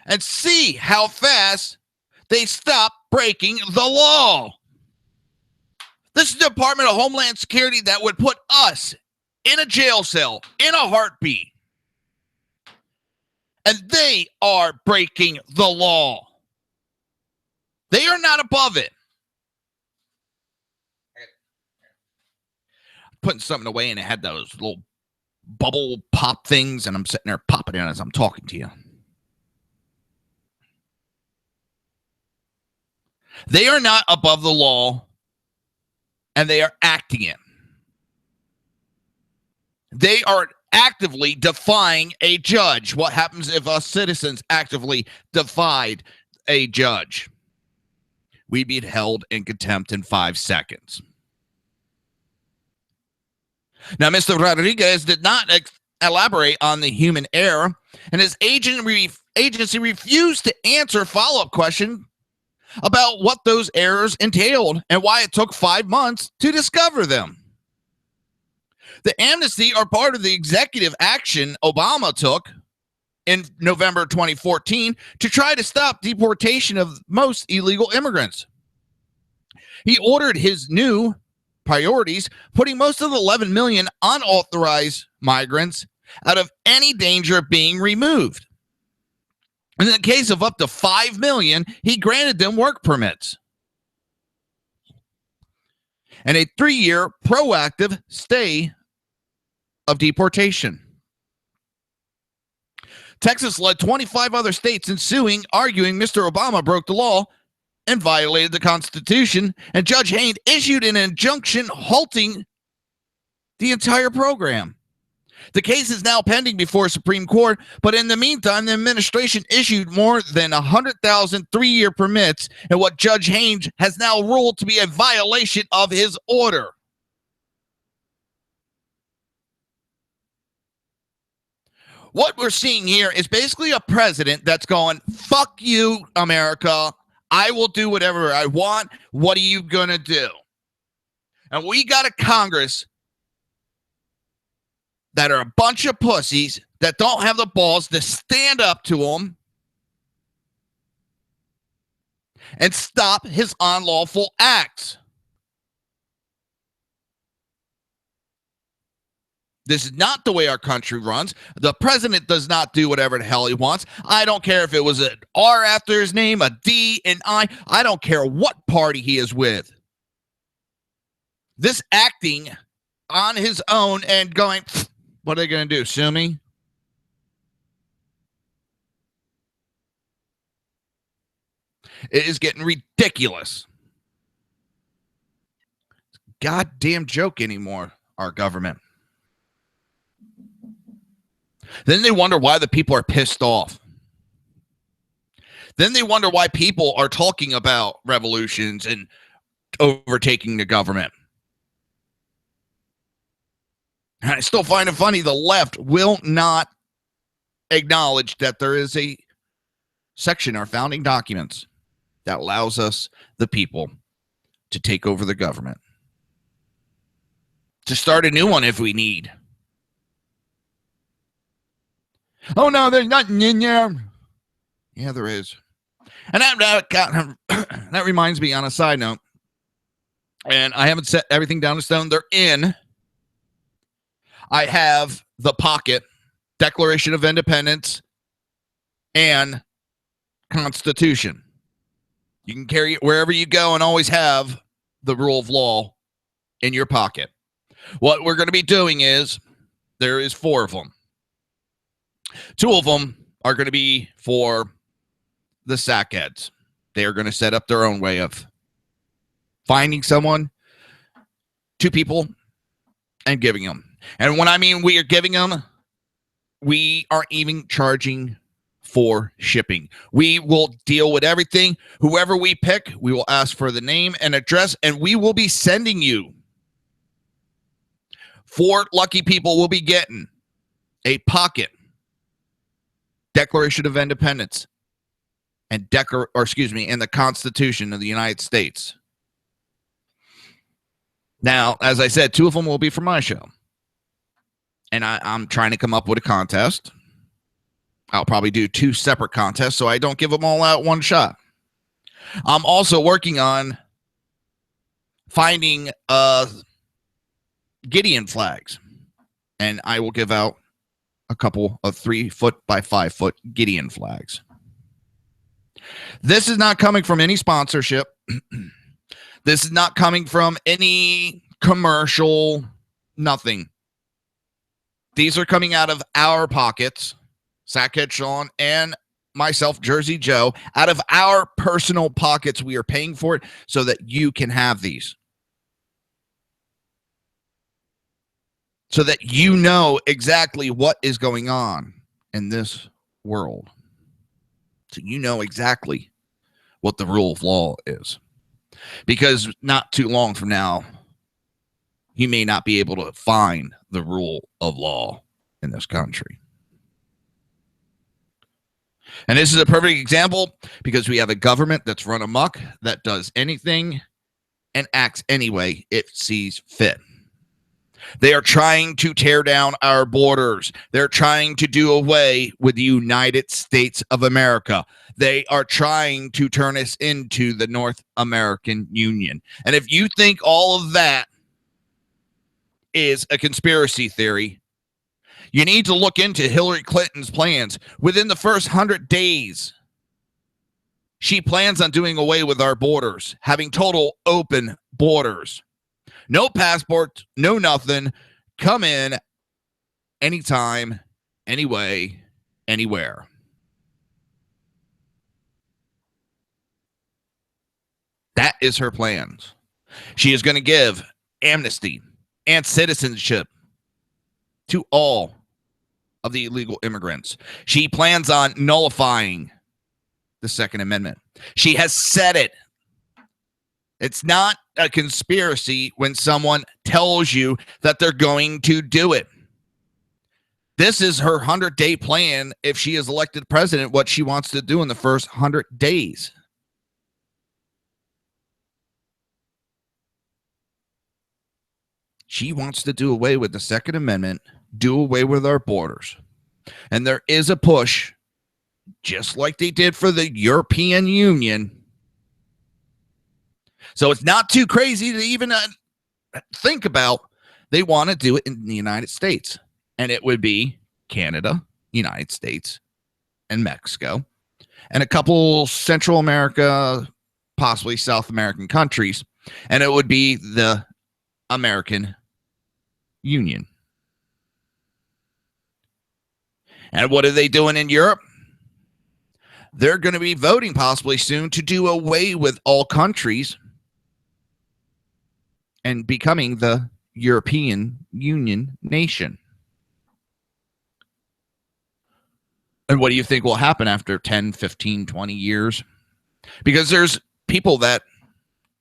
and see how fast they stop breaking the law. This is the Department of Homeland Security that would put us in a jail cell in a heartbeat. And they are breaking the law. They are not above it. Putting something away and it had those little bubble pop things, and I'm sitting there popping it as I'm talking to you. They are not above the law. And they are acting it. They are actively defying a judge. What happens if us citizens actively defied a judge? We'd be held in contempt in 5 seconds. Now, Mr. Rodriguez did not elaborate on the human error, and his agency refused to answer follow-up questions about what those errors entailed and why it took 5 months to discover them. The amnesty are part of the executive action Obama took in November 2014 to try to stop deportation of most illegal immigrants. He ordered his new priorities, putting most of the 11 million unauthorized migrants out of any danger of being removed. In the case of up to 5 million, he granted them work permits and a 3-year proactive stay of deportation. Texas led 25 other states in suing, arguing Mr. Obama broke the law and violated the Constitution, and Judge Haynes issued an injunction halting the entire program. The case is now pending before Supreme Court, but in the meantime, the administration issued more than 100,000 3-year permits in what Judge Haynes has now ruled to be a violation of his order. What we're seeing here is basically a president that's going, fuck you, America. I will do whatever I want. What are you going to do? And we got a Congress that are a bunch of pussies that don't have the balls to stand up to him and stop his unlawful acts. This is not the way our country runs. The president does not do whatever the hell he wants. I don't care if it was an R after his name, a D, an I. I don't care what party he is with. This acting on his own and going, what are they going to do, sue me? It is getting ridiculous. Goddamn joke anymore. our government. Then they wonder why the people are pissed off. Then they wonder why people are talking about revolutions and overtaking the government. And I still find it funny, the left will not acknowledge that there is a section in our founding documents that allows us, the people, to take over the government. To start a new one if we need. Oh, no, there's nothing in there. Yeah, there is. And that reminds me, on a side note, and I haven't set everything down to stone. They're in. I have the pocket, Declaration of Independence, and Constitution. You can carry it wherever you go and always have the rule of law in your pocket. What we're going to be doing is, there is 4 of them. 2 of them are going to be for the sackheads. They are going to set up their own way of finding someone, 2 people, and giving them. And when I mean we are giving them, we aren't even charging for shipping. We will deal with everything. Whoever we pick, we will ask for the name and address, and we will be sending you. 4 lucky people will be getting a pocket Declaration of Independence and and the Constitution of the United States. Now, as I said, 2 of them will be for my show. And I'm trying to come up with a contest. I'll probably do 2 separate contests so I don't give them all out one shot. I'm also working on finding Gideon flags. And I will give out a couple of 3-foot by 5-foot Gideon flags. This is not coming from any sponsorship. This is not coming from any commercial, nothing. These are coming out of our pockets, Sackhead Sean and myself, Jersey Joe, out of our personal pockets. We are paying for it so that you can have these. So that you know exactly what is going on in this world. So you know exactly what the rule of law is. Because not too long from now, you may not be able to find the rule of law in this country. And this is a perfect example because we have a government that's run amok, that does anything and acts any way it sees fit. They are trying to tear down our borders. They're trying to do away with the United States of America. They are trying to turn us into the North American Union. And if you think all of that is a conspiracy theory, you need to look into Hillary Clinton's plans. Within the first 100 days, she plans on doing away with our borders, having total open borders. No passport, no nothing. Come in anytime, anyway, anywhere. That is her plans. She is going to give amnesty and citizenship to all of the illegal immigrants. She plans on nullifying the Second Amendment. She has said it. It's not a conspiracy when someone tells you that they're going to do it. This is her 100-day plan if she is elected president, what she wants to do in the first 100 days. She wants to do away with the Second Amendment, do away with our borders. And there is a push, just like they did for the European Union. So it's not too crazy to even think about. They want to do it in the United States. And it would be Canada, United States, and Mexico. And a couple Central America, possibly South American countries. And it would be the American Union. And what are they doing in Europe? They're going to be voting possibly soon to do away with all countries and becoming the European Union nation. And what do you think will happen after 10, 15, 20 years? Because there's people that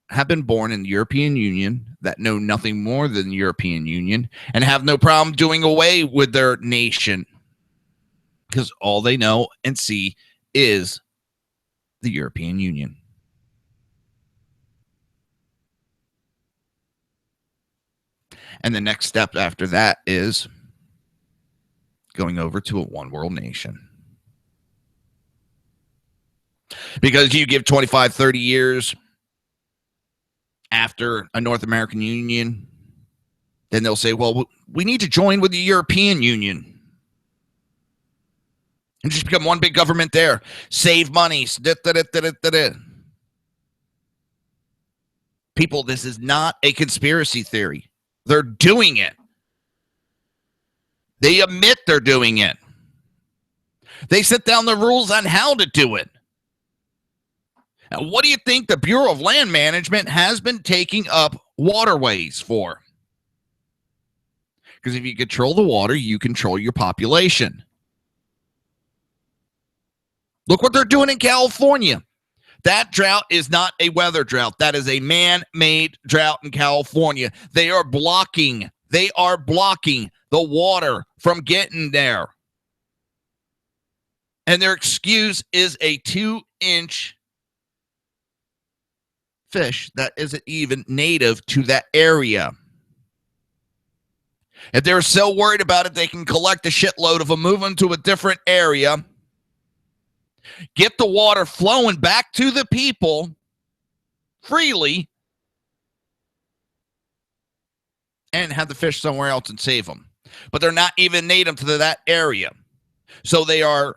have been born in the European Union that know nothing more than the European Union and have no problem doing away with their nation because all they know and see is the European Union. And the next step after that is going over to a one world nation. Because you give 25, 30 years after a North American Union, then they'll say, well, we need to join with the European Union and just become one big government there. Save money. People, this is not a conspiracy theory. They're doing it. They admit they're doing it. They set down the rules on how to do it. Now, what do you think the Bureau of Land Management has been taking up waterways for? Because if you control the water, you control your population. Look what they're doing in California. That drought is not a weather drought. That is a man-made drought in California. They are blocking the water from getting there. And their excuse is a 2-inch fish that isn't even native to that area. If they're so worried about it, they can collect a shitload of them, move them to a different area, get the water flowing back to the people freely, and have the fish somewhere else and save them. But they're not even native to that area. So they are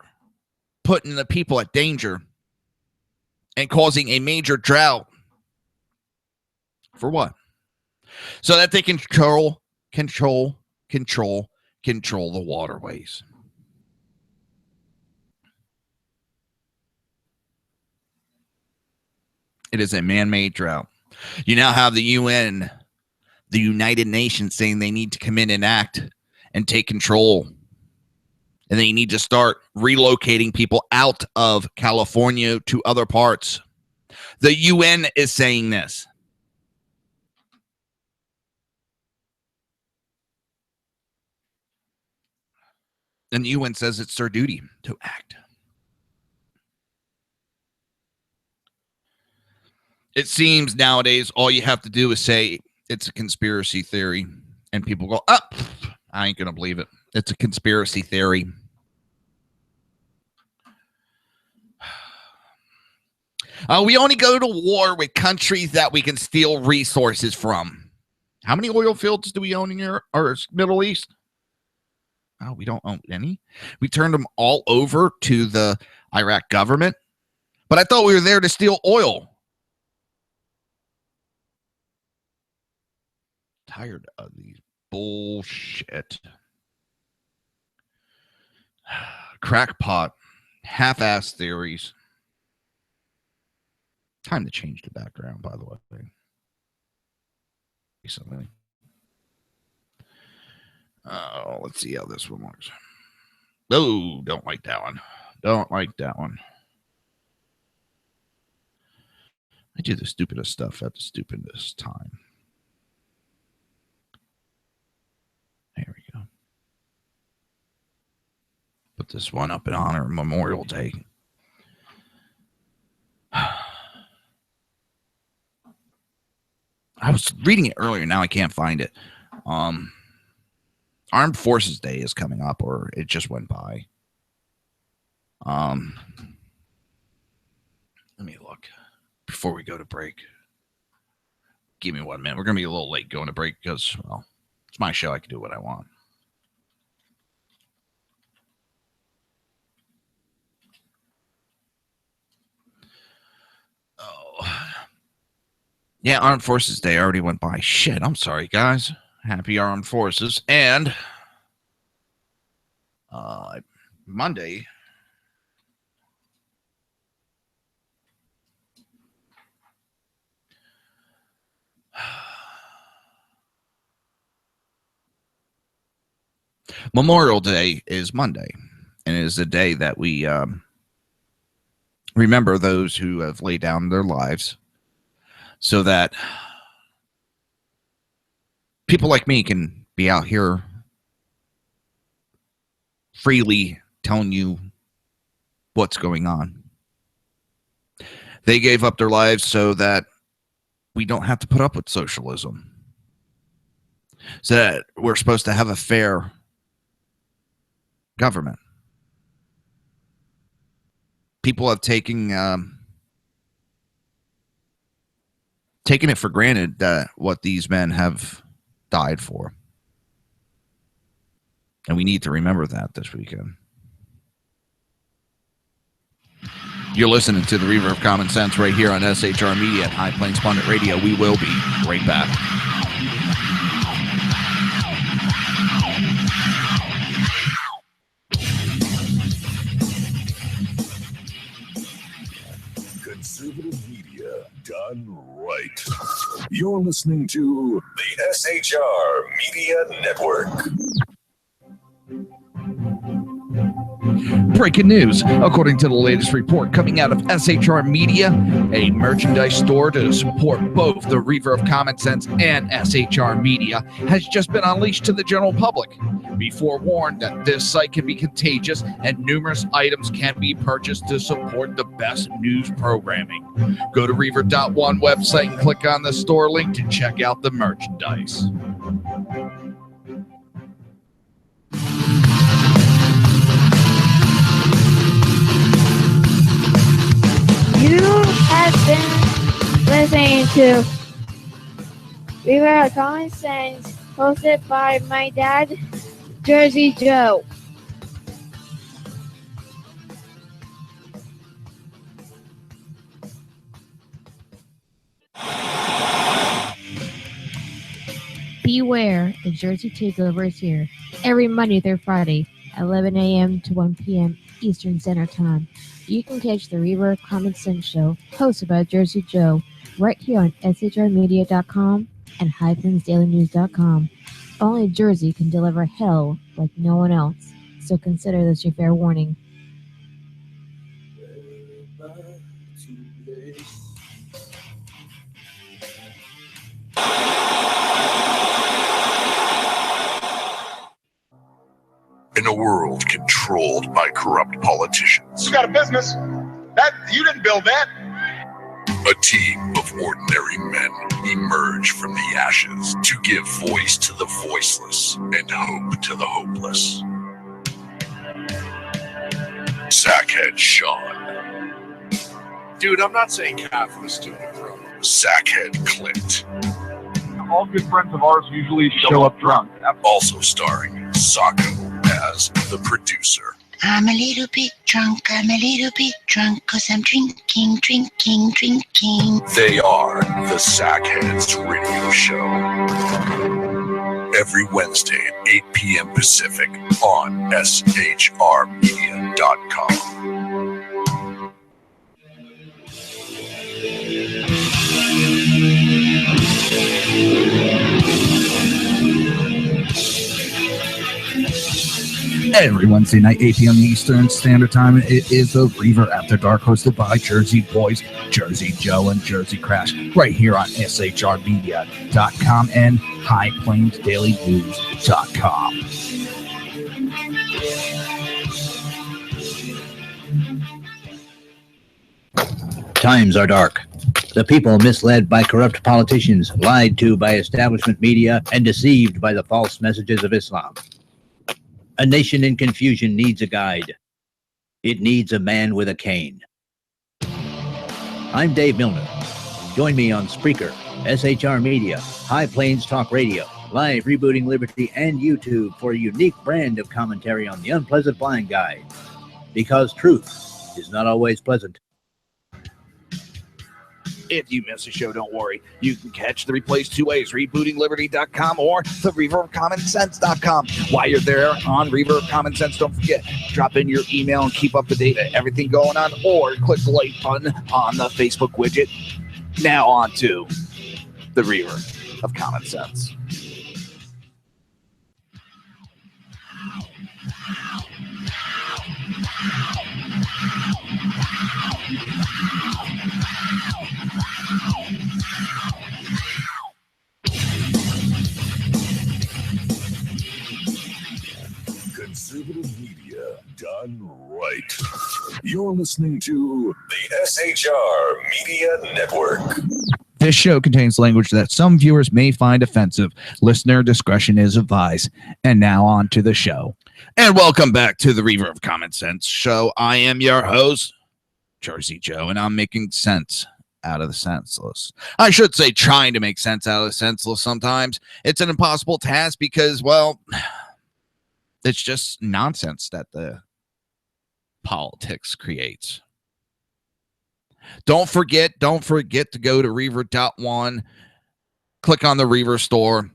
putting the people at danger and causing a major drought. For what? So that they can control the waterways. It is a man-made drought. You now have the UN, the United Nations, saying they need to come in and act and take control. And they need to start relocating people out of California to other parts. The UN is saying this. And the UN says it's their duty to act. It seems nowadays all you have to do is say it's a conspiracy theory. And people go, I ain't going to believe it. It's a conspiracy theory. We only go to war with countries that we can steal resources from. How many oil fields do we own in our Middle East? Oh, we don't own any. We turned them all over to the Iraq government. But I thought we were there to steal oil. Tired of these bullshit. Crackpot, half-ass theories. Time to change the background, by the way. Recently. Let's see how this one works. Oh, don't like that one. Don't like that one. I do the stupidest stuff at the stupidest time. There we go. Put this one up in honor of Memorial Day. I was reading it earlier. Now I can't find it. Armed Forces Day is coming up, or it just went by. Let me look before we go to break. Give me 1 minute. We're going to be a little late going to break because, well, it's my show. I can do what I want. Oh. Yeah, Armed Forces Day already went by. Shit, I'm sorry, guys. Happy Armed Forces. And Monday, Memorial Day is Monday, and it is the day that we remember those who have laid down their lives so that people like me can be out here freely telling you what's going on. They gave up their lives so that we don't have to put up with socialism, so that we're supposed to have a fair government. People have taken it for granted that what these men have died for. And we need to remember that this weekend. You're listening to the Reaver of Common Sense right here on SHR Media at High Plains Pundit Radio. We will be right back. Conservative media done right. You're listening to the SHR Media Network. Breaking news. According to the latest report coming out of SHR Media, a merchandise store to support both the Reaver of Common Sense and SHR Media has just been unleashed to the general public. Be forewarned that this site can be contagious and numerous items can be purchased to support the best news programming. Go to Reaver.one website and click on the store link to check out the merchandise. You have been listening to Reaver of Common Sense, hosted by my dad, Jersey Joe. Beware, the Jersey Takeover is here. Every Monday through Friday, 11 a.m. to 1 p.m. Eastern Standard Time. You can catch the Reaver of Common Sense show, hosted by Jersey Joe, right here on shrmedia.com and highplains.dailynews.com. Only Jersey can deliver hell like no one else, so consider this your fair warning. In a world controlled by corrupt politicians, You got a business. That you didn't build that. a team of ordinary men emerge from the ashes to give voice to the voiceless and hope to the hopeless. Sackhead Sean, Dude, I'm not saying capitalist doing it wrong. Sackhead Clint, All good friends of ours usually show up drunk. also starring Sacco as the producer. I'm a little bit drunk, 'cause I'm drinking. They are the Sackheads Radio Show. Every Wednesday at 8 p.m. Pacific on shrmedia.com. Every Wednesday night, 8 p.m. Eastern Standard Time, it is the Reaver After Dark, hosted by Jersey Boys, Jersey Joe, and Jersey Crash, right here on shrmedia.com and highplainsdailynews.com. Times are dark. The people misled by corrupt politicians, lied to by establishment media, and deceived by the false messages of Islam. A nation in confusion needs a guide. It needs a man with a cane. I'm Dave Milner. Join me on Spreaker, SHR Media, High Plains Talk Radio, Live Rebooting Liberty, and YouTube for a unique brand of commentary on the unpleasant blind guide. Because truth is not always pleasant. If you miss a show, don't worry. You can catch the replays two ways, rebootingliberty.com or the Reaver of Common Sense.com. While you're there on Reaver of Common Sense, don't forget, drop in your email and keep up to date with everything going on, or click the like button on the Facebook widget. Now on to the Reaver of Common Sense. Conservative media done right. You're listening to the SHR Media Network. This show contains language that some viewers may find offensive. Listener discretion is advised. And now on to the show. And welcome back to the Reaver of Common Sense show. I am your host, Jersey Joe, and I'm making sense out of the senseless. I should say trying to make sense out of the senseless sometimes. It's an impossible task because, well, it's just nonsense that the politics creates. Don't forget to go to Reaver.one, click on the Reaver store,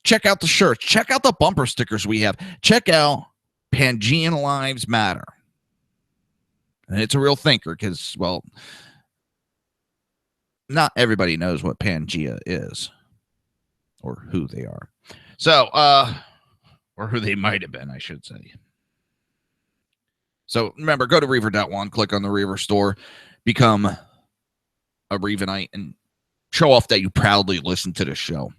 check out the shirts, check out the bumper stickers we have, check out Pangean Lives Matter. And it's a real thinker because, well, not everybody knows what Pangea is or who they are. So, or who they might have been, I should say. So remember, go to Reaver.one, click on the Reaver store, become a Reavanite, and show off that you proudly listen to the show.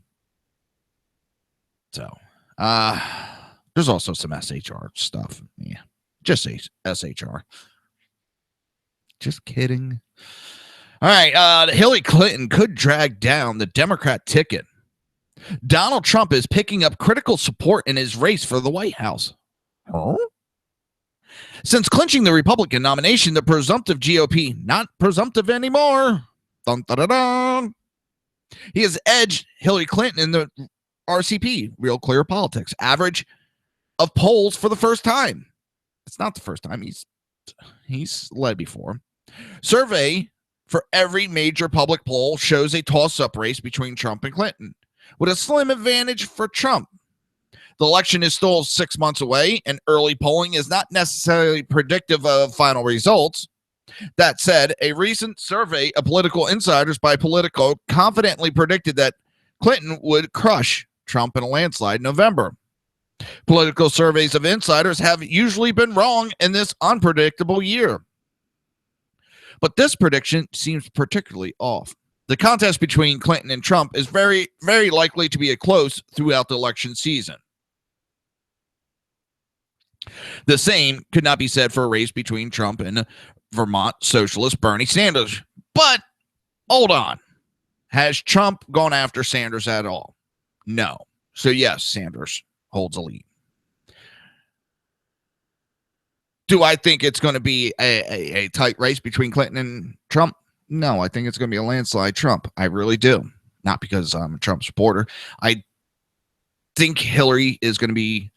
So, there's also some SHR stuff. Yeah, just SHR. Just kidding. All right, Hillary Clinton could drag down the Democrat ticket. Donald Trump is picking up critical support in his race for the White House. Huh? Since clinching the Republican nomination, the presumptive GOP, not presumptive anymore. Dun, dun, dun, dun. He has edged Hillary Clinton in the RCP, Real Clear Politics, average of polls for the first time. It's not the first time. He's led before. Survey for every major public poll shows a toss-up race between Trump and Clinton, with a slim advantage for Trump. The election is still 6 months away, and early polling is not necessarily predictive of final results. That said, a recent survey of political insiders by Politico confidently predicted that Clinton would crush Trump in a landslide in November. Political surveys of insiders have usually been wrong in this unpredictable year. But this prediction seems particularly off. The contest between Clinton and Trump is very, very likely to be a close throughout the election season. The same could not be said for a race between Trump and Vermont socialist Bernie Sanders. But hold on. Has Trump gone after Sanders at all? No. So yes, Sanders holds a lead. Do I think it's going to be a tight race between Clinton and Trump? No, I think it's going to be a landslide Trump. I really do. Not because I'm a Trump supporter. I think Hillary is going to be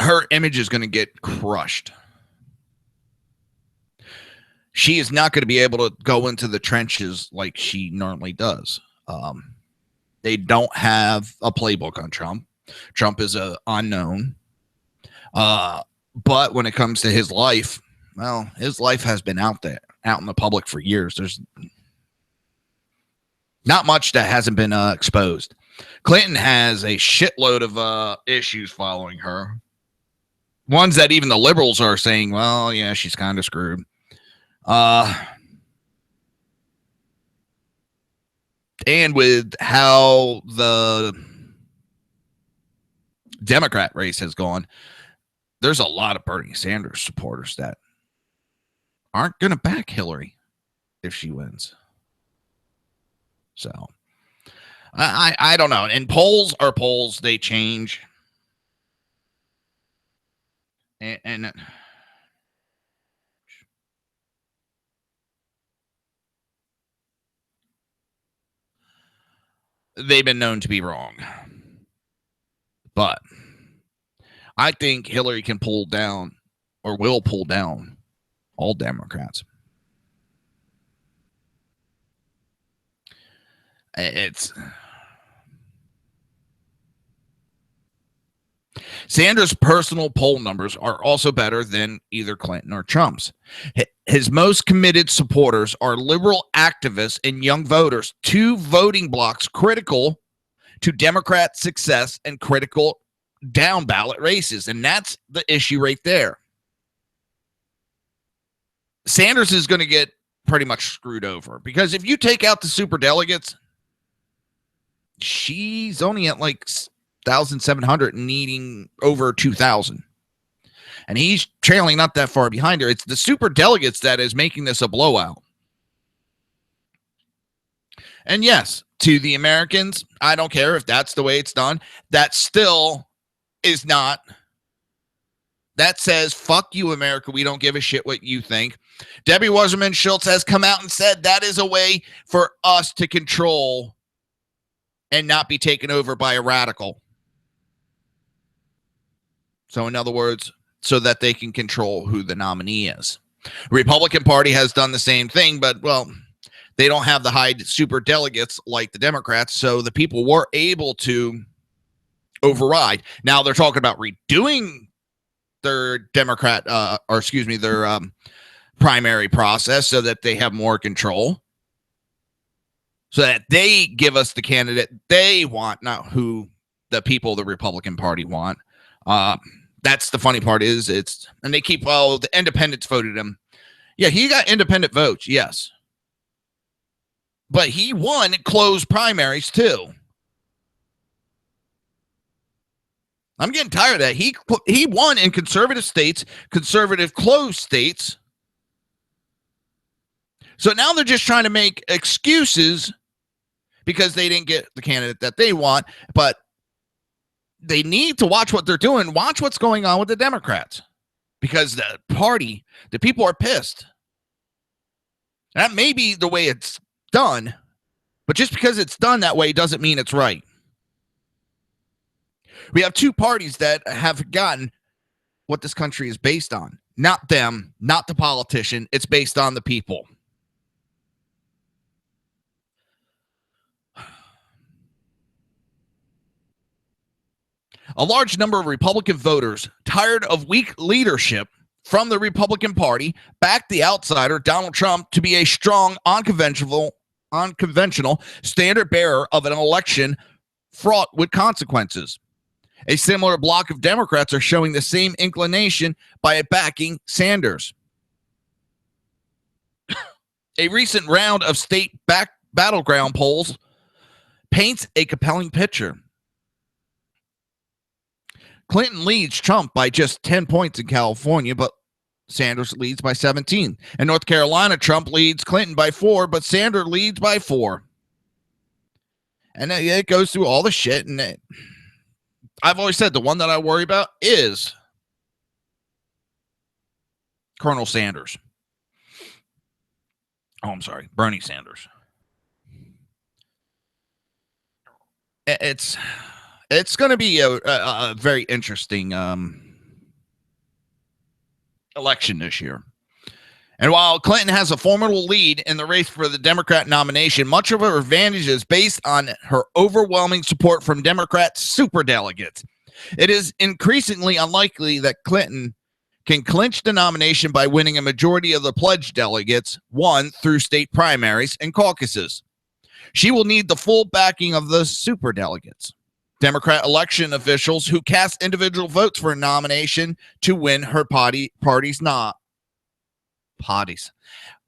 her image is going to get crushed. She is not going to be able to go into the trenches like she normally does. They don't have a playbook on Trump. Trump is a unknown. But when it comes to his life, well, his life has been out there, out in the public for years. There's not much that hasn't been exposed. Clinton has a shitload of issues following her. Ones that even the liberals are saying, well, yeah, she's kind of screwed. And with how the Democrat race has gone, there's a lot of Bernie Sanders supporters that aren't going to back Hillary if she wins. So I don't know. And polls are polls. They change. And they've been known to be wrong. But I think Hillary can pull down or will pull down all Democrats. It's Sanders' personal poll numbers are also better than either Clinton or Trump's. His most committed supporters are liberal activists and young voters, two voting blocs critical to Democrat success in critical down ballot races. And that's the issue right there. Sanders is going to get pretty much screwed over because if you take out the super delegates, she's only at like 1,700 and needing over 2,000. And he's trailing not that far behind her. It's the super delegates that is making this a blowout. And yes, to the Americans, I don't care if that's the way it's done. That still is not. That says, fuck you, America. We don't give a shit what you think. Debbie Wasserman Schultz has come out and said that is a way for us to control and not be taken over by a radical. So in other words, so that they can control who the nominee is. Republican Party has done the same thing, but, well, they don't have the high super delegates like the Democrats, so the people were able to override. Now they're talking about redoing their their primary process so that they have more control, so that they give us the candidate they want, not who the people of the Republican Party want. That's the funny part is and they keep, well, the independents voted him. Yeah, he got independent votes, yes. But he won closed primaries too. I'm getting tired of that. He won in conservative states, conservative closed states. So now they're just trying to make excuses because they didn't get the candidate that they want, but they need to watch what they're doing. Watch what's going on with the Democrats because the people are pissed. That may be the way it's done, but just because it's done that way doesn't mean it's right. We have two parties that have forgotten what this country is based on. Not them, not the politician. It's based on the people. A large number of Republican voters, tired of weak leadership from the Republican Party, backed the outsider, Donald Trump, to be a strong, unconventional standard bearer of an election fraught with consequences. A similar block of Democrats are showing the same inclination by backing Sanders. A recent round of state battleground polls paints a compelling picture. Clinton leads Trump by just 10 points in California, but Sanders leads by 17. In North Carolina, Trump leads Clinton by 4, but Sanders leads by 4. And it goes through all the shit. And I've always said the one that I worry about is Colonel Sanders. Oh, I'm sorry, Bernie Sanders. It's going to be a very interesting election this year. And while Clinton has a formidable lead in the race for the Democrat nomination, much of her advantage is based on her overwhelming support from Democrat superdelegates. It is increasingly unlikely that Clinton can clinch the nomination by winning a majority of the pledged delegates won through state primaries and caucuses. She will need the full backing of the superdelegates, Democrat election officials who cast individual votes for a nomination to win her party's not. Potties.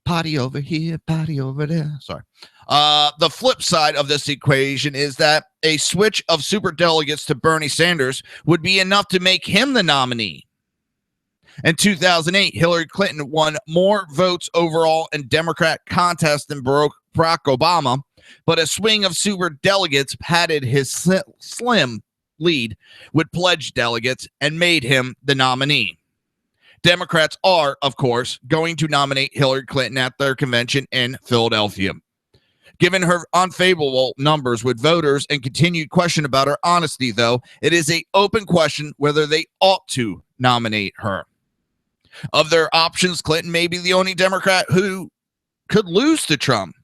Potty over here, potty over there. Sorry. The flip side of this equation is that a switch of superdelegates to Bernie Sanders would be enough to make him the nominee. In 2008, Hillary Clinton won more votes overall in Democrat contest than Barack Obama, but a swing of superdelegates padded his slim lead with pledged delegates and made him the nominee. Democrats are, of course, going to nominate Hillary Clinton at their convention in Philadelphia. Given her unfavorable numbers with voters and continued question about her honesty, though, it is an open question whether they ought to nominate her. Of their options, Clinton may be the only Democrat who could lose to Trump.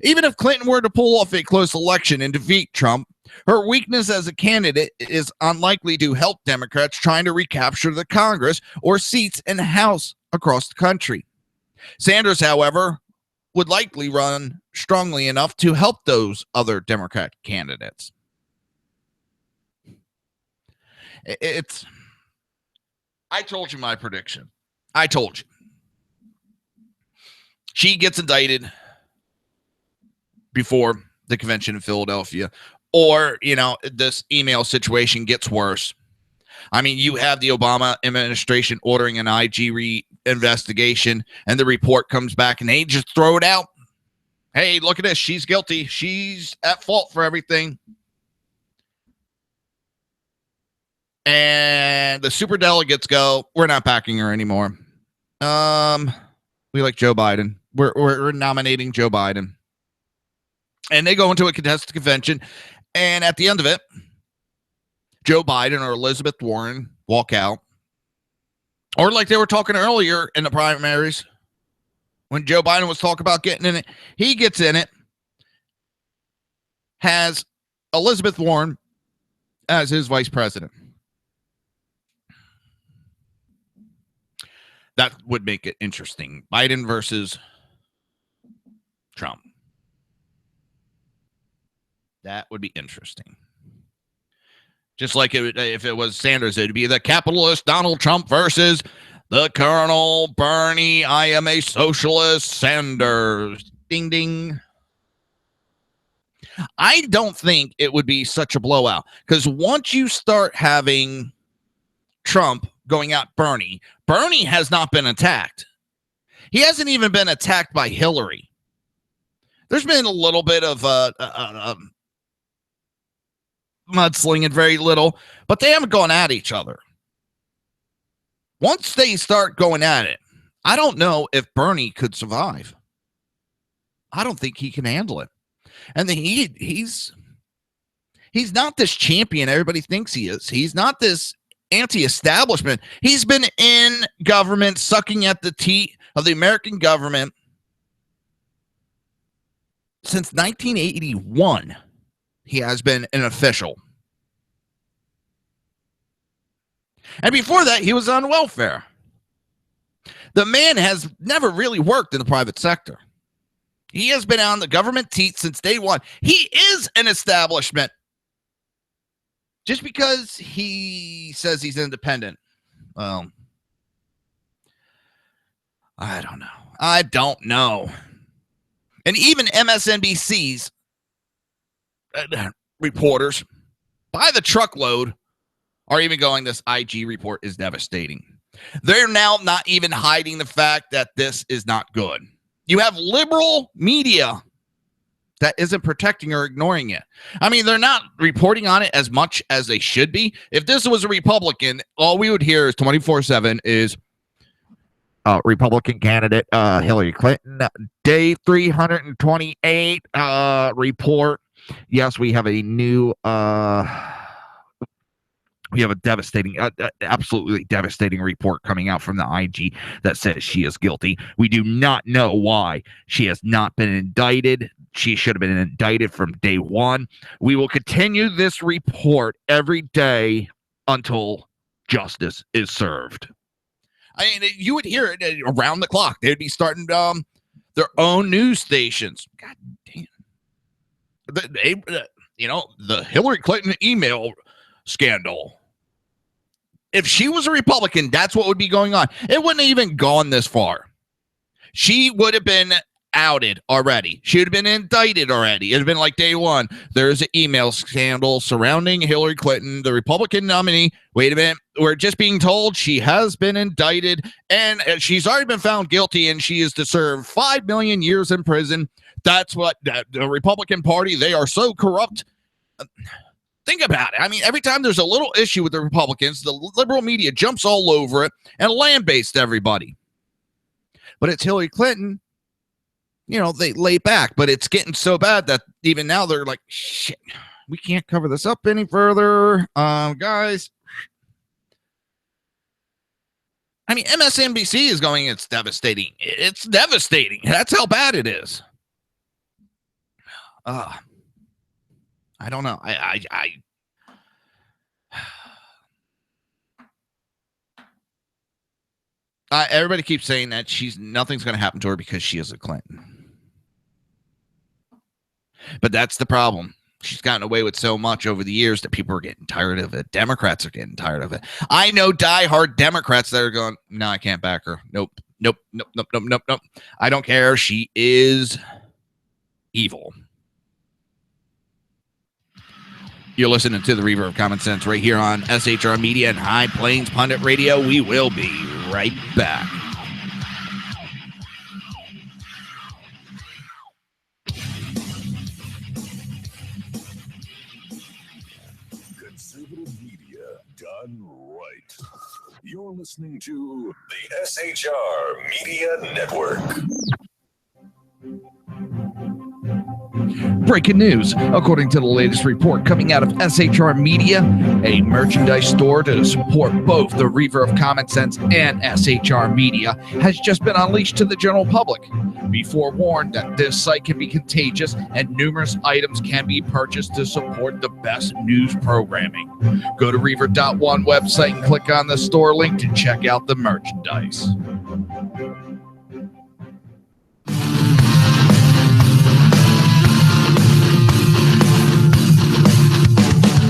Even if Clinton were to pull off a close election and defeat Trump, her weakness as a candidate is unlikely to help Democrats trying to recapture the Congress or seats in the House across the country. Sanders, however, would likely run strongly enough to help those other Democrat candidates. It's. I told you my prediction. I told you. She gets indicted before the convention in Philadelphia, or, this email situation gets worse. I mean, you have the Obama administration ordering an IG investigation, and the report comes back, and they just throw it out. Hey, look at this. She's guilty. She's at fault for everything. And the superdelegates go, we're not backing her anymore. We like Joe Biden. We're nominating Joe Biden. And they go into a contested convention, and at the end of it, Joe Biden or Elizabeth Warren walk out. Or like they were talking earlier in the primaries, when Joe Biden was talking about getting in it, he gets in it, has Elizabeth Warren as his vice president. That would make it interesting. Biden versus Trump. That would be interesting. Just like if it was Sanders, it would be the capitalist Donald Trump versus the Colonel Bernie, I am a socialist Sanders. Ding, ding. I don't think it would be such a blowout, because once you start having Trump going at Bernie has not been attacked. He hasn't even been attacked by Hillary. There's been a little bit of mudslinging, very little, but they haven't gone at each other. Once they start going at it, I don't know if Bernie could survive. I don't think he can handle it. And he's not this champion everybody thinks he is. He's not this anti-establishment. He's been in government, sucking at the teat of the American government since 1981. He has been an official. And before that, he was on welfare. The man has never really worked in the private sector. He has been on the government teat since day one. He is an establishment. Just because he says he's independent, well, I don't know. And even MSNBC's reporters, by the truckload, are even going, this IG report is devastating. They're now not even hiding the fact that this is not good. You have liberal media that isn't protecting or ignoring it. I mean, they're not reporting on it as much as they should be. If this was a Republican, all we would hear is 24/7 is Republican candidate Hillary Clinton, day 328 report. Yes, we have a new we have a devastating, absolutely devastating report coming out from the IG that says she is guilty. We do not know why she has not been indicted. She should have been indicted from day one. We will continue this report every day until justice is served. I mean, you would hear it around the clock. They'd be starting their own news stations. God damn. The Hillary Clinton email scandal. If she was a Republican, that's what would be going on. It wouldn't have even gone this far. She would have been outed already. She would have been indicted already. It would have been like day one. There's an email scandal surrounding Hillary Clinton, the Republican nominee. Wait a minute. We're just being told she has been indicted and she's already been found guilty and she is to serve 5 million years in prison. That's what the Republican Party, they are so corrupt. Think about it. I mean, every time there's a little issue with the Republicans, the liberal media jumps all over it and land-based everybody. But it's Hillary Clinton. They lay back, but it's getting so bad that even now they're like, shit, we can't cover this up any further. Guys. I mean, MSNBC is going, it's devastating. It's devastating. That's how bad it is. I don't know. Everybody keeps saying that nothing's going to happen to her because she is a Clinton. But that's the problem. She's gotten away with so much over the years that people are getting tired of it. Democrats are getting tired of it. I know diehard Democrats that are going, no, I can't back her. Nope. I don't care. She is evil. You're listening to the Reaver of Common Sense right here on SHR Media and High Plains Pundit Radio. We will be right back. Done right. You're listening to the SHR Media Network. Breaking news. According to the latest report coming out of SHR Media, a merchandise store to support both the Reaver of Common Sense and SHR Media has just been unleashed to the general public. Be forewarned that this site can be contagious and numerous items can be purchased to support the best news programming. Go to Reaver.one website and click on the store link to check out the merchandise.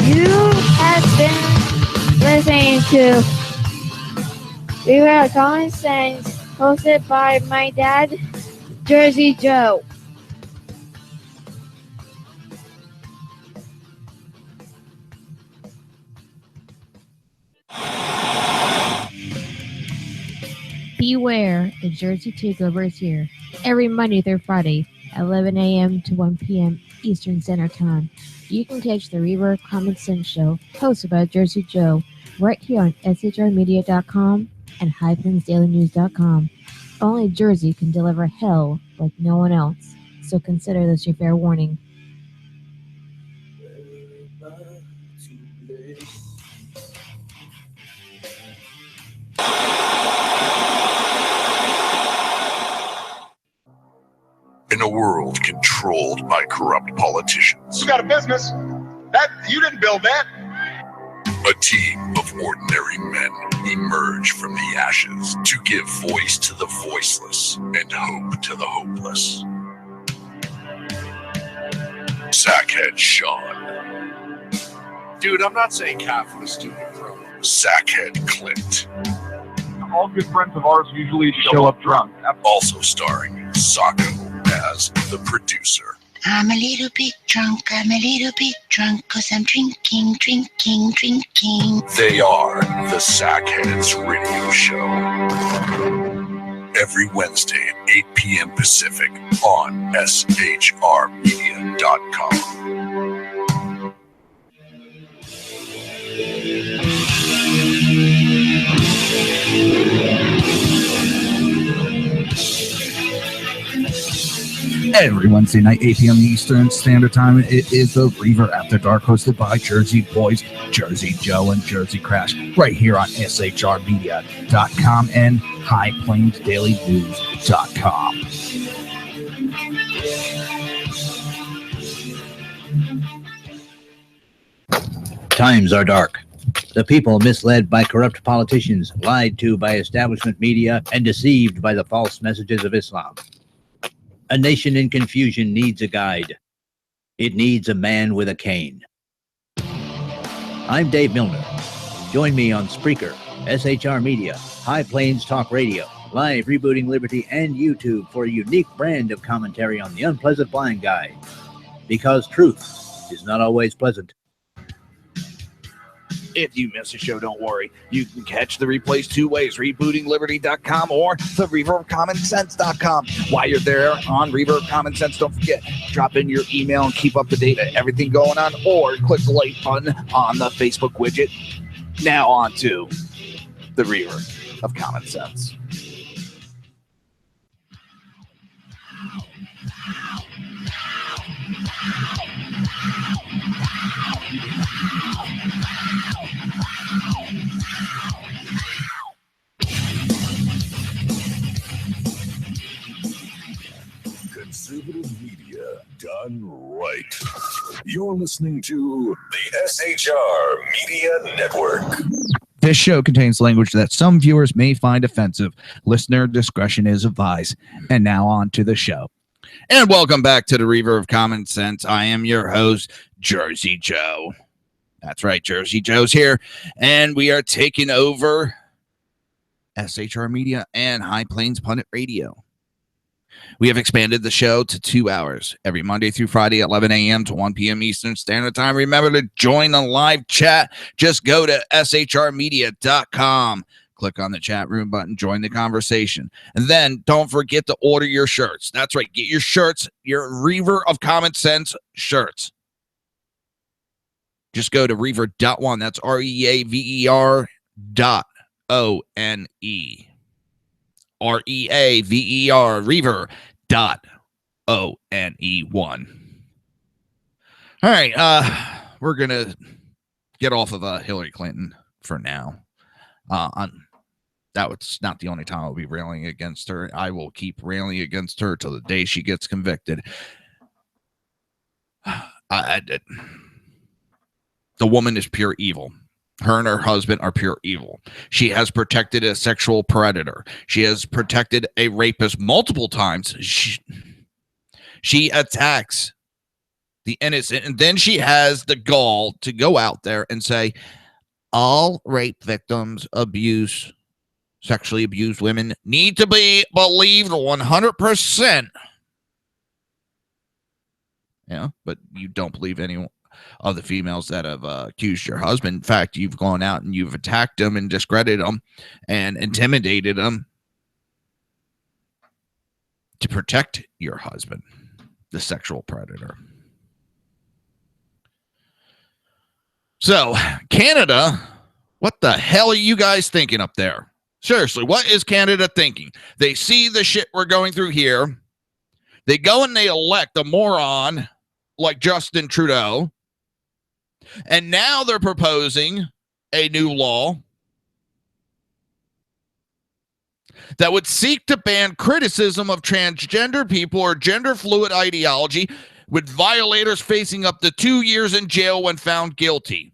You have been listening to Reaver of Common Sense, hosted by my dad, Jersey Joe. Beware, the Jersey Takeover is here. Every Monday through Friday, 11 a.m. to 1 p.m. Eastern Standard Time. You can catch the Reaver of Common Sense show, hosted by Jersey Joe, right here on shrmedia.com and highplains.dailynews.com. Only Jersey can deliver hell like no one else, so consider this your fair warning. In a world controlled by corrupt politicians, You got a business. That you didn't build that. a team of ordinary men emerge from the ashes to give voice to the voiceless and hope to the hopeless. Sackhead Sean, Dude, I'm not saying half of the stupid pro. Sackhead Clint, All good friends of ours usually show up drunk. also starring Sacco as the producer. I'm a little bit drunk, 'cause I'm drinking. They are the Sackheads Radio Show. Every Wednesday at 8 p.m. Pacific on shrmedia.com. Every Wednesday night, 8 p.m. Eastern Standard Time, it is the Reaver After Dark, hosted by Jersey Boys, Jersey Joe, and Jersey Crash, right here on shrmedia.com and highplains.dailynews.com. Times are dark. The people misled by corrupt politicians, lied to by establishment media, and deceived by the false messages of Islam. A nation in confusion needs a guide. It needs a man with a cane. I'm Dave Milner. Join me on Spreaker, SHR Media, High Plains Talk Radio, Live Rebooting Liberty, and YouTube for a unique brand of commentary on the unpleasant blind guide. Because truth is not always pleasant. If you miss a show, don't worry. You can catch the replays two ways, rebootingliberty.com or the Reaver of Common Sense.com. While you're there on Reaver of Common Sense, don't forget, drop in your email and keep up to date on everything going on, or click the like button on the Facebook widget. Now on to the Reaver of Common Sense. Conservative media done right. You're listening to the SHR Media Network. This show contains language that some viewers may find offensive. Listener discretion is advised. And now on to the show. And welcome back to the Reaver of Common Sense. I am your host, Jersey Joe. That's right, Jersey Joe's here, and we are taking over SHR Media and High Plains Pundit Radio. We have expanded the show to 2 hours every Monday through Friday at 11 a.m. to 1 p.m. Eastern Standard Time. Remember to join the live chat. Just go to shrmedia.com. Click on the chat room button, join the conversation. And then don't forget to order your shirts. That's right. Get your shirts, your Reaver of Common Sense shirts. Just go to reaver.one. That's REAVER.ONE. REAVER, Reaver.ONE1. All right, we're going to get off of Hillary Clinton for now. That was not the only time I'll be railing against her. I will keep railing against her till the day she gets convicted. The woman is pure evil. Her and her husband are pure evil. She has protected a sexual predator. She has protected a rapist multiple times. She attacks the innocent. And then she has the gall to go out there and say, all rape victims, sexually abused women need to be believed 100%. Yeah, but you don't believe anyone of the females that have accused your husband. In fact, you've gone out and you've attacked them and discredited them and intimidated them to protect your husband, the sexual predator. So, Canada, what the hell are you guys thinking up there? Seriously, what is Canada thinking? They see the shit we're going through here. They go and they elect a moron like Justin Trudeau. And now they're proposing a new law that would seek to ban criticism of transgender people or gender fluid ideology, with violators facing up to 2 years in jail when found guilty.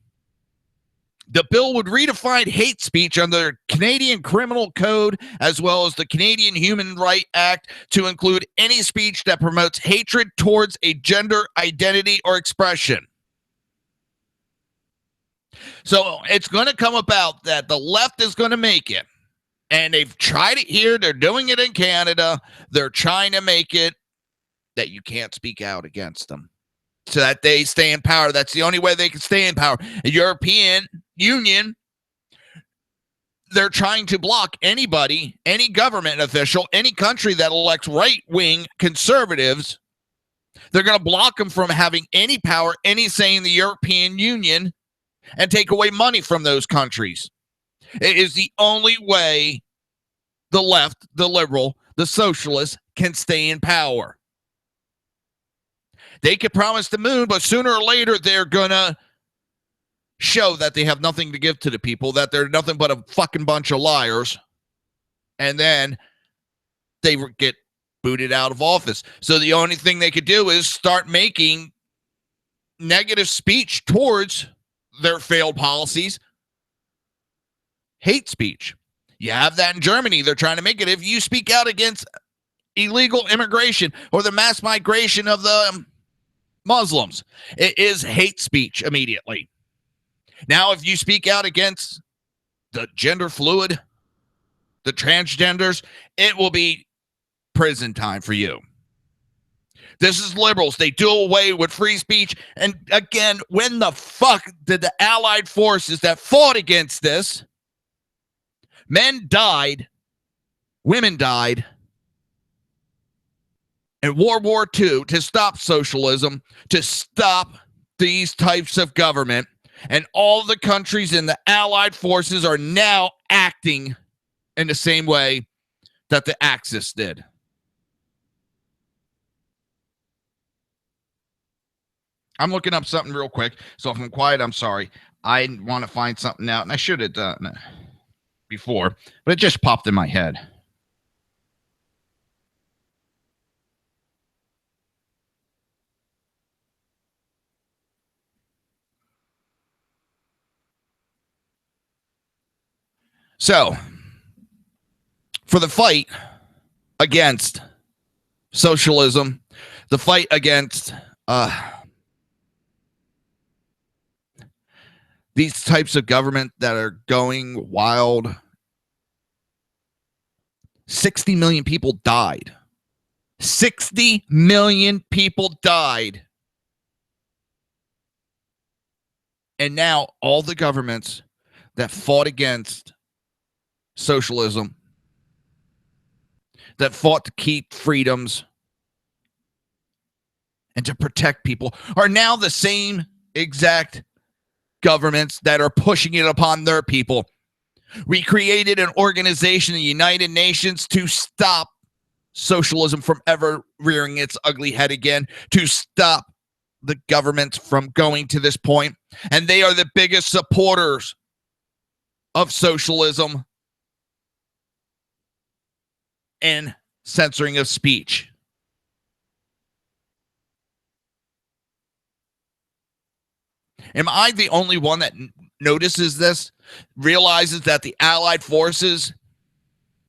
The bill would redefine hate speech under the Canadian Criminal Code as well as the Canadian Human Rights Act to include any speech that promotes hatred towards a gender identity or expression. So it's going to come about that the left is going to make it. And they've tried it here. They're doing it in Canada. They're trying to make it that you can't speak out against them so that they stay in power. That's the only way they can stay in power. The European Union, they're trying to block anybody, any government official, any country that elects right-wing conservatives. They're going to block them from having any power, any say in the European Union, and take away money from those countries. It is the only way the left, the liberal, the socialists can stay in power. They could promise the moon, but sooner or later they're going to show that they have nothing to give to the people, that they're nothing but a fucking bunch of liars. And then they get booted out of office. So the only thing they could do is start making negative speech towards their failed policies hate speech. You have that in Germany. They're trying to make it. If you speak out against illegal immigration or the mass migration of the Muslims, it is hate speech immediately. Now, if you speak out against the gender fluid, the transgenders, it will be prison time for you. This is liberals. They do away with free speech. And again, when the fuck did the Allied forces that fought against this, men died, women died in World War II to stop socialism, to stop these types of government. And all the countries in the Allied forces are now acting in the same way that the Axis did. I'm looking up something real quick, so if I'm quiet, I'm sorry. I want to find something out, and I should have done it before, but it just popped in my head. So, for the fight against socialism, the fight against these types of government that are going wild. 60 million people died. 60 million people died. And now all the governments that fought against socialism, that fought to keep freedoms and to protect people, are now the same exact governments that are pushing it upon their people. We created an organization, the United Nations, to stop socialism from ever rearing its ugly head again, to stop the government from going to this point. And they are the biggest supporters of socialism and censoring of speech. Am I the only one that notices this, realizes that the Allied forces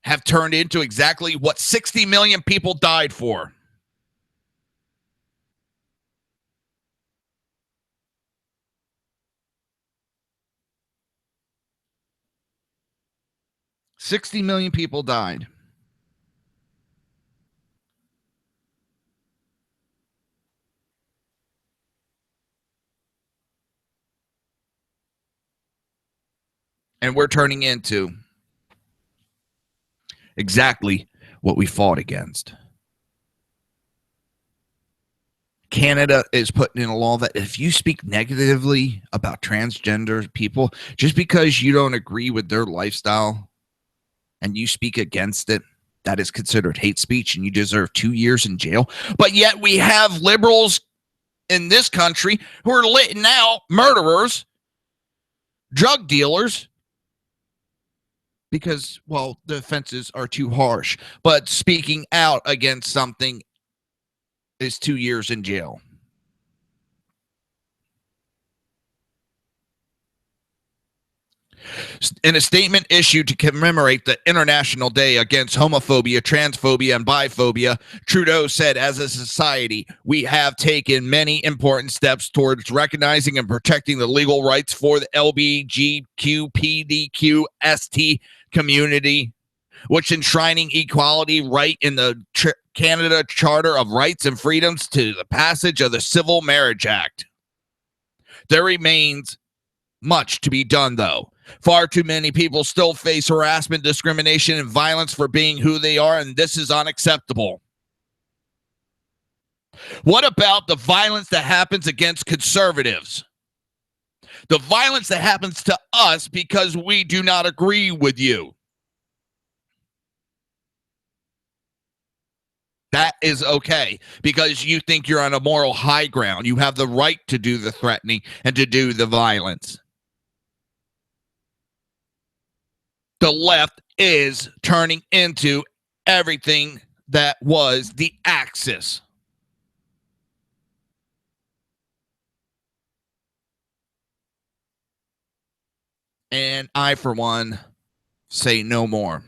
have turned into exactly what 60 million people died for? $60 million people died. And we're turning into exactly what we fought against. Canada is putting in a law that if you speak negatively about transgender people, just because you don't agree with their lifestyle and you speak against it, that is considered hate speech and you deserve 2 years in jail. But yet we have liberals in this country who are letting out murderers, drug dealers, because, well, the offenses are too harsh. But speaking out against something is 2 years in jail. In a statement issued to commemorate the International Day Against Homophobia, Transphobia, and Biphobia, Trudeau said, as a society, we have taken many important steps towards recognizing and protecting the legal rights for the LGBTQPDQST community, which enshrining equality right in the Canada Charter of Rights and Freedoms to the passage of the Civil Marriage Act. There remains much to be done, though. Far too many people still face harassment, discrimination, and violence for being who they are, and this is unacceptable. What about the violence that happens against conservatives? The violence that happens to us because we do not agree with you. That is okay, because you think you're on a moral high ground. You have the right to do the threatening and to do the violence. The left is turning into everything that was the Axis. And I, for one, say no more.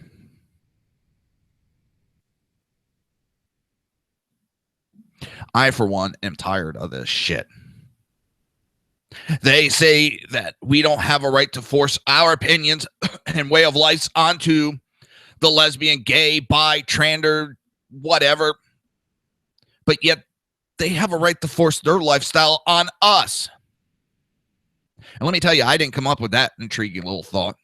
I, for one, am tired of this shit. They say that we don't have a right to force our opinions and way of life onto the lesbian, gay, bi, transgender, whatever. But yet they have a right to force their lifestyle on us. And let me tell you, I didn't come up with that intriguing little thought.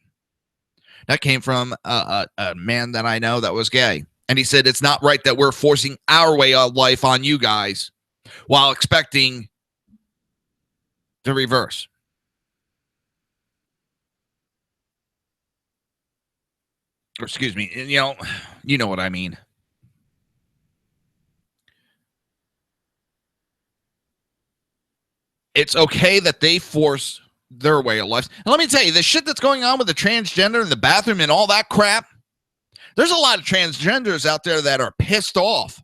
That came from a man that I know that was gay. And he said, it's not right that we're forcing our way of life on you guys while expecting the reverse. Or excuse me, you know what I mean. It's okay that they force their way of life. And let me tell you, the shit that's going on with the transgender in the bathroom and all that crap, there's a lot of transgenders out there that are pissed off.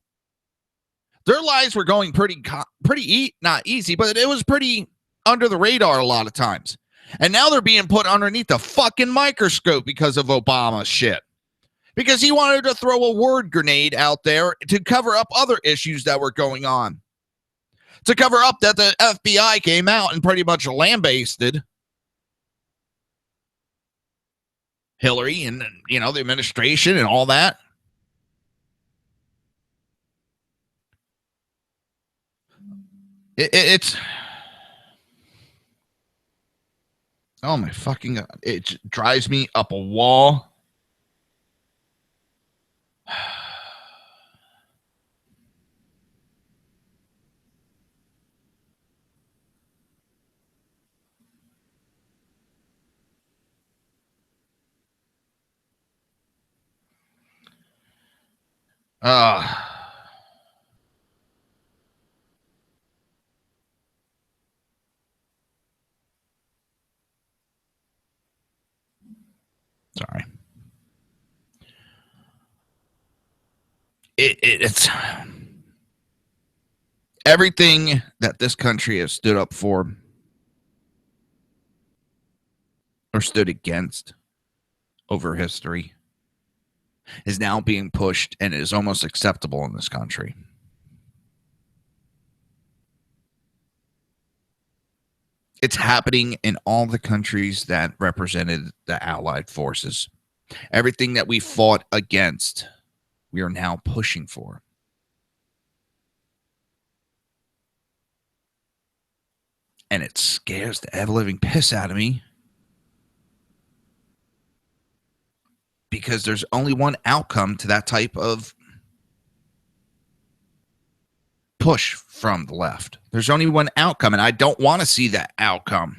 Their lives were going not easy, but it was pretty under the radar a lot of times. And now they're being put underneath the fucking microscope because of Obama's shit. Because he wanted to throw a word grenade out there to cover up other issues that were going on. To cover up that the FBI came out and pretty much lambasted Hillary and, the administration and all that. It's oh my fucking God. It drives me up a wall. Sorry. It's everything that this country has stood up for or stood against over history is now being pushed and is almost acceptable in this country. It's happening in all the countries that represented the Allied forces. Everything that we fought against, we are now pushing for. And it scares the ever-living piss out of me because there's only one outcome to that type of push from the left. There's only one outcome, and I don't want to see that outcome.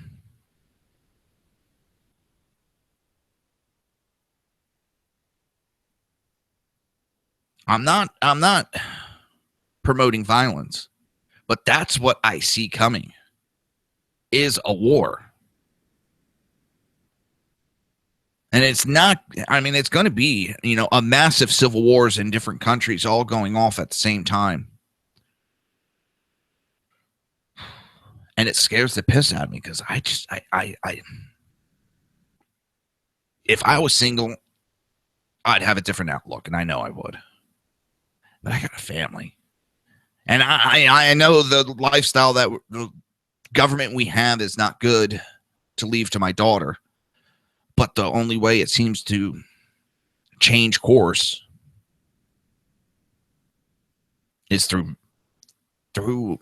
I'm not promoting violence, but that's what I see coming is a war. And it's not, it's going to be, a massive civil wars in different countries all going off at the same time. And it scares the piss out of me because if I was single, I'd have a different outlook, and I know I would. But I got a family. And I know the lifestyle that the government we have is not good to leave to my daughter. But the only way it seems to change course is through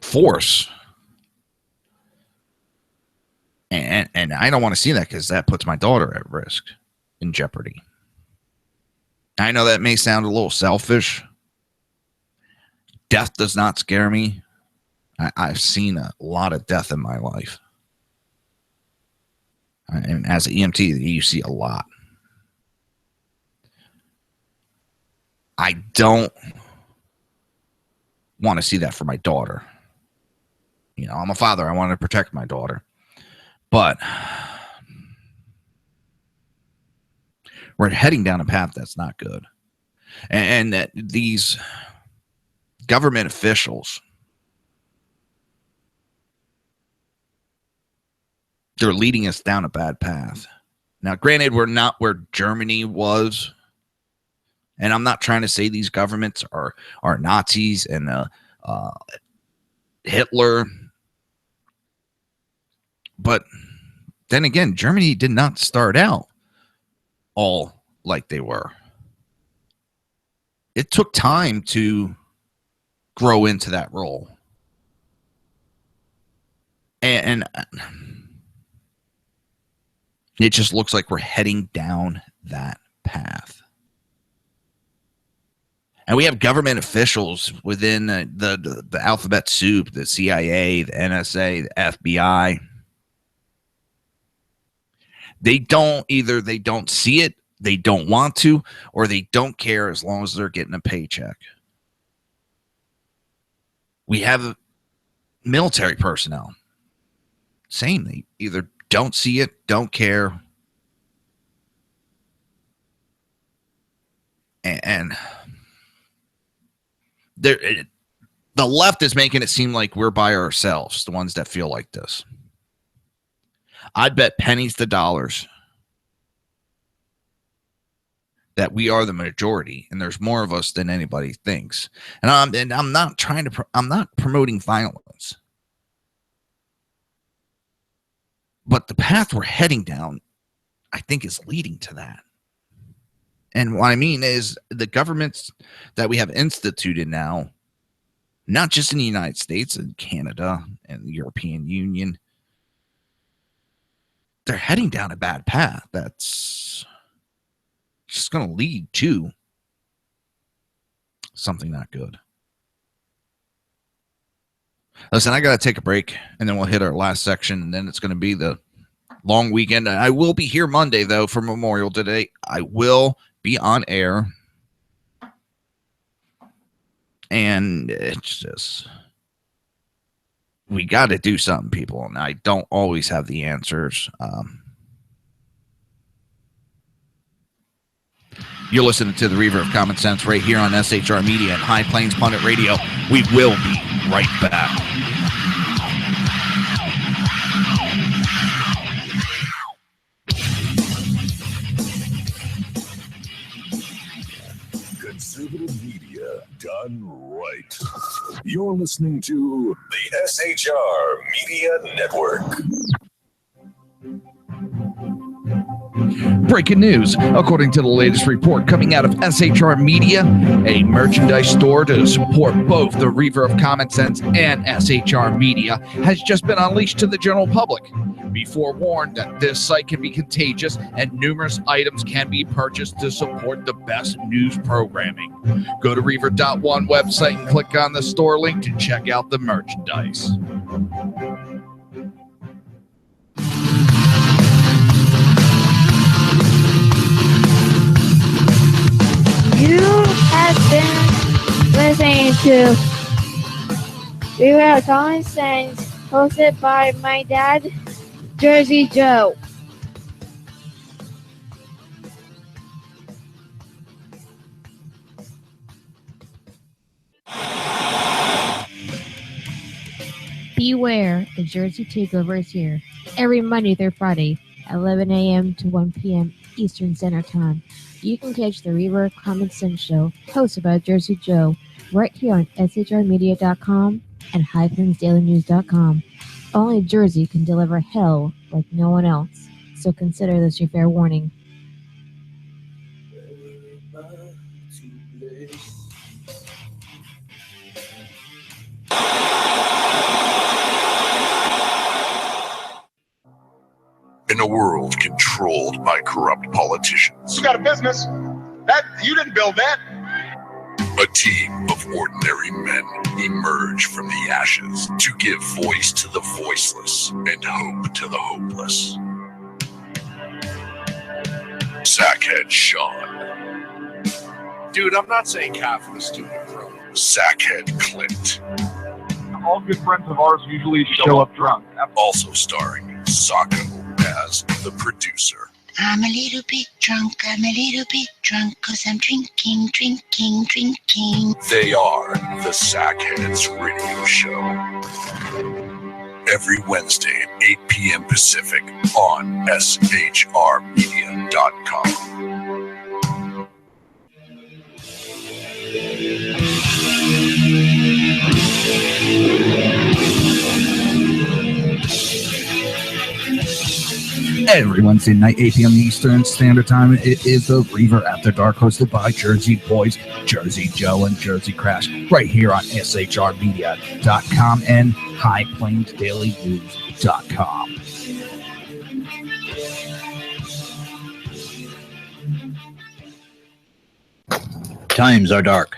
force. And I don't want to see that because that puts my daughter at risk, in jeopardy. I know that may sound a little selfish. Death does not scare me. I've seen a lot of death in my life. And as an EMT, you see a lot. I don't want to see that for my daughter. I'm a father. I want to protect my daughter. But we're heading down a path that's not good. And that these government officials, they're leading us down a bad path. Now, granted, we're not where Germany was. And I'm not trying to say these governments are Nazis and Hitler. But then again, Germany did not start out all like they were. It took time to grow into that role. And it just looks like we're heading down that path. And we have government officials within the alphabet soup, the CIA, the NSA, the FBI. They don't see it, they don't want to, or they don't care as long as they're getting a paycheck. We have military personnel. Same. They either don't see it, don't care. And the left is making it seem like we're by ourselves, the ones that feel like this. I'd bet pennies to dollars that we are the majority, and there's more of us than anybody thinks. And I'm not promoting violence, but the path we're heading down I think is leading to that. And what I mean is the governments that we have instituted now, not just in the United States and Canada and the European Union, they're heading down a bad path. That's just going to lead to something not good. Listen, I got to take a break, and then we'll hit our last section, and then it's going to be the long weekend. I will be here Monday, though, for Memorial Day. I will be on air. And it's just, we got to do something, people. And I don't always have the answers. You're listening to the Reaver of Common Sense right here on SHR Media and High Plains Pundit Radio. We will be right back. Conservative media done right. You're listening to the SHR Media Network. Breaking news. According to the latest report coming out of SHR Media, a merchandise store to support both the Reaver of Common Sense and SHR Media has just been unleashed to the general public. Be forewarned that this site can be contagious and numerous items can be purchased to support the best news programming. Go to Reaver.one website and click on the store link to check out the merchandise. You have been listening to Reaver of Common Sense, hosted by my dad, Jersey Joe. Beware, the Jersey Takeover is here. Every Monday through Friday, 11 a.m. to 1 p.m. Eastern Standard Time. You can catch the Reaver of Common Sense show, hosted by Jersey Joe, right here on shrmedia.com and highplains.dailynews.com. Only Jersey can deliver hell like no one else, so consider this your fair warning. In a world controlled by corrupt politicians, You got a business. That you didn't build that. a team of ordinary men emerge from the ashes to give voice to the voiceless and hope to the hopeless. Sackhead Sean, Dude, I'm not saying half of the student pro. Sackhead Clint, All good friends of ours usually show up drunk. also starring Socko as the producer. I'm a little bit drunk, 'cause I'm drinking. They are the Sackheads Radio Show. Every Wednesday at 8 p.m. Pacific on shrmedia.com. Every Wednesday night, 8 p.m. Eastern Standard Time, it is the Reaver After Dark, hosted by Jersey Boys, Jersey Joe, and Jersey Crash, right here on shrmedia.com and highplains.dailynews.com. Times are dark.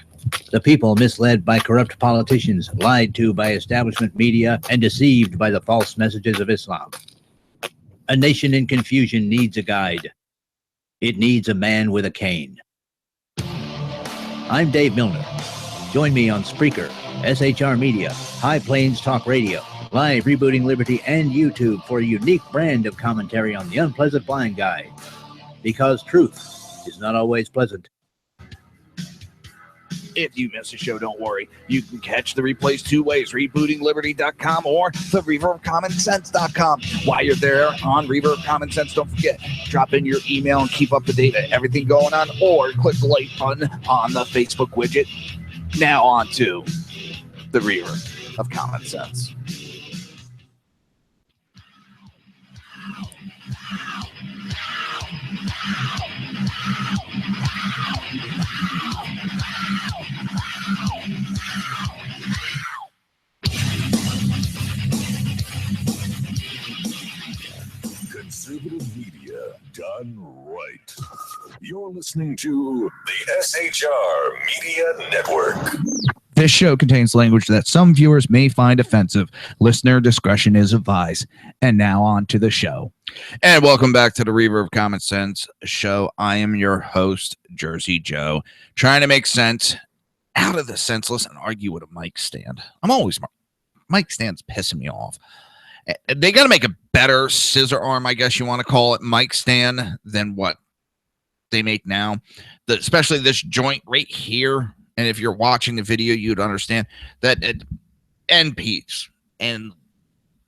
The people misled by corrupt politicians, lied to by establishment media, and deceived by the false messages of Islam. A nation in confusion needs a guide. It needs a man with a cane. I'm Dave Milner. Join me on Spreaker, SHR Media, High Plains Talk Radio, Live Rebooting Liberty, and YouTube for a unique brand of commentary on the unpleasant blind guide. Because truth is not always pleasant. If you miss a show, don't worry. You can catch the replays two ways, rebootingliberty.com or the Reaver of Common Sense.com. While you're there on Reaver of Common Sense, don't forget, drop in your email and keep up to date on everything going on, or click the like button on the Facebook widget. Now on to the Reaver of Common Sense. Conservative media done right. You're listening to the SHR Media Network. This show contains language that some viewers may find offensive. Listener discretion is advised. And now on to the show. And welcome back to the Reaver of Common Sense show. I am your host, Jersey Joe, trying to make sense out of the senseless and argue with a mic stand. Mic stand's pissing me off. They got to make a better scissor arm, I guess you want to call it, mic stand than what they make now. Especially this joint right here. And if you're watching the video, you'd understand that end piece. And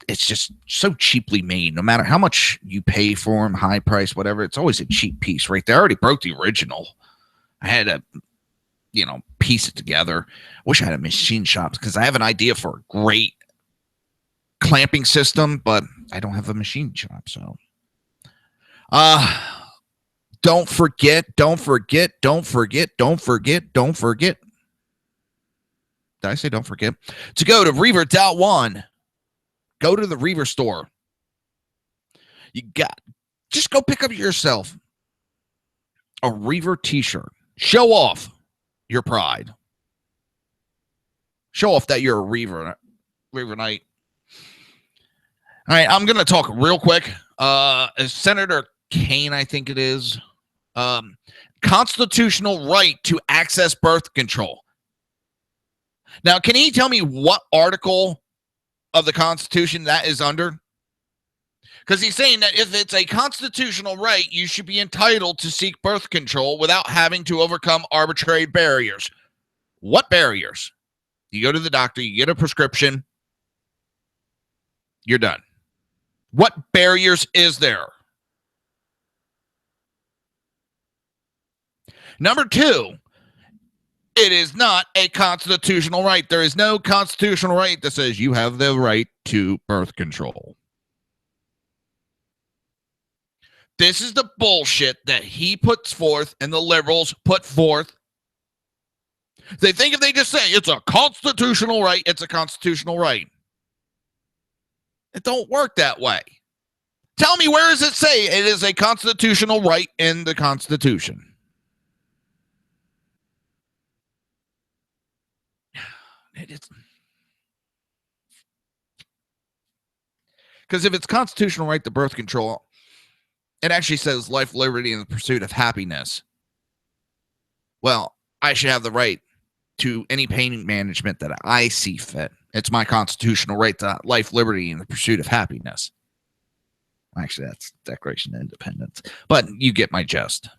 it's just so cheaply made. No matter how much you pay for them, high price, whatever, it's always a cheap piece right there. I already broke the original. I had to, piece it together. Wish I had a machine shop because I have an idea for a great clamping system, but I don't have a machine shop. So, don't forget. Did I say don't forget? To go to Reaver.one. Go to the Reaver store. Just go pick up yourself a Reaver t-shirt. Show off your pride. Show off that you're a Reaver Knight. All right, I'm going to talk real quick. Senator Kane, I think it is. Constitutional right to access birth control. Now, can he tell me what article of the Constitution that is under? Because he's saying that if it's a constitutional right, you should be entitled to seek birth control without having to overcome arbitrary barriers. What barriers? You go to the doctor, you get a prescription, you're done. What barriers is there? Number two, it is not a constitutional right. There is no constitutional right that says you have the right to birth control. This is the bullshit that he puts forth and the liberals put forth. They think if they just say it's a constitutional right, it's a constitutional right. It don't work that way. Tell me, where does it say it is a constitutional right in the Constitution? Because if it's constitutional right to birth control, it actually says life, liberty, and the pursuit of happiness. Well, I should have the right to any pain management that I see fit. It's my constitutional right to life, liberty, and the pursuit of happiness. Actually, that's Declaration of Independence. But you get my gist.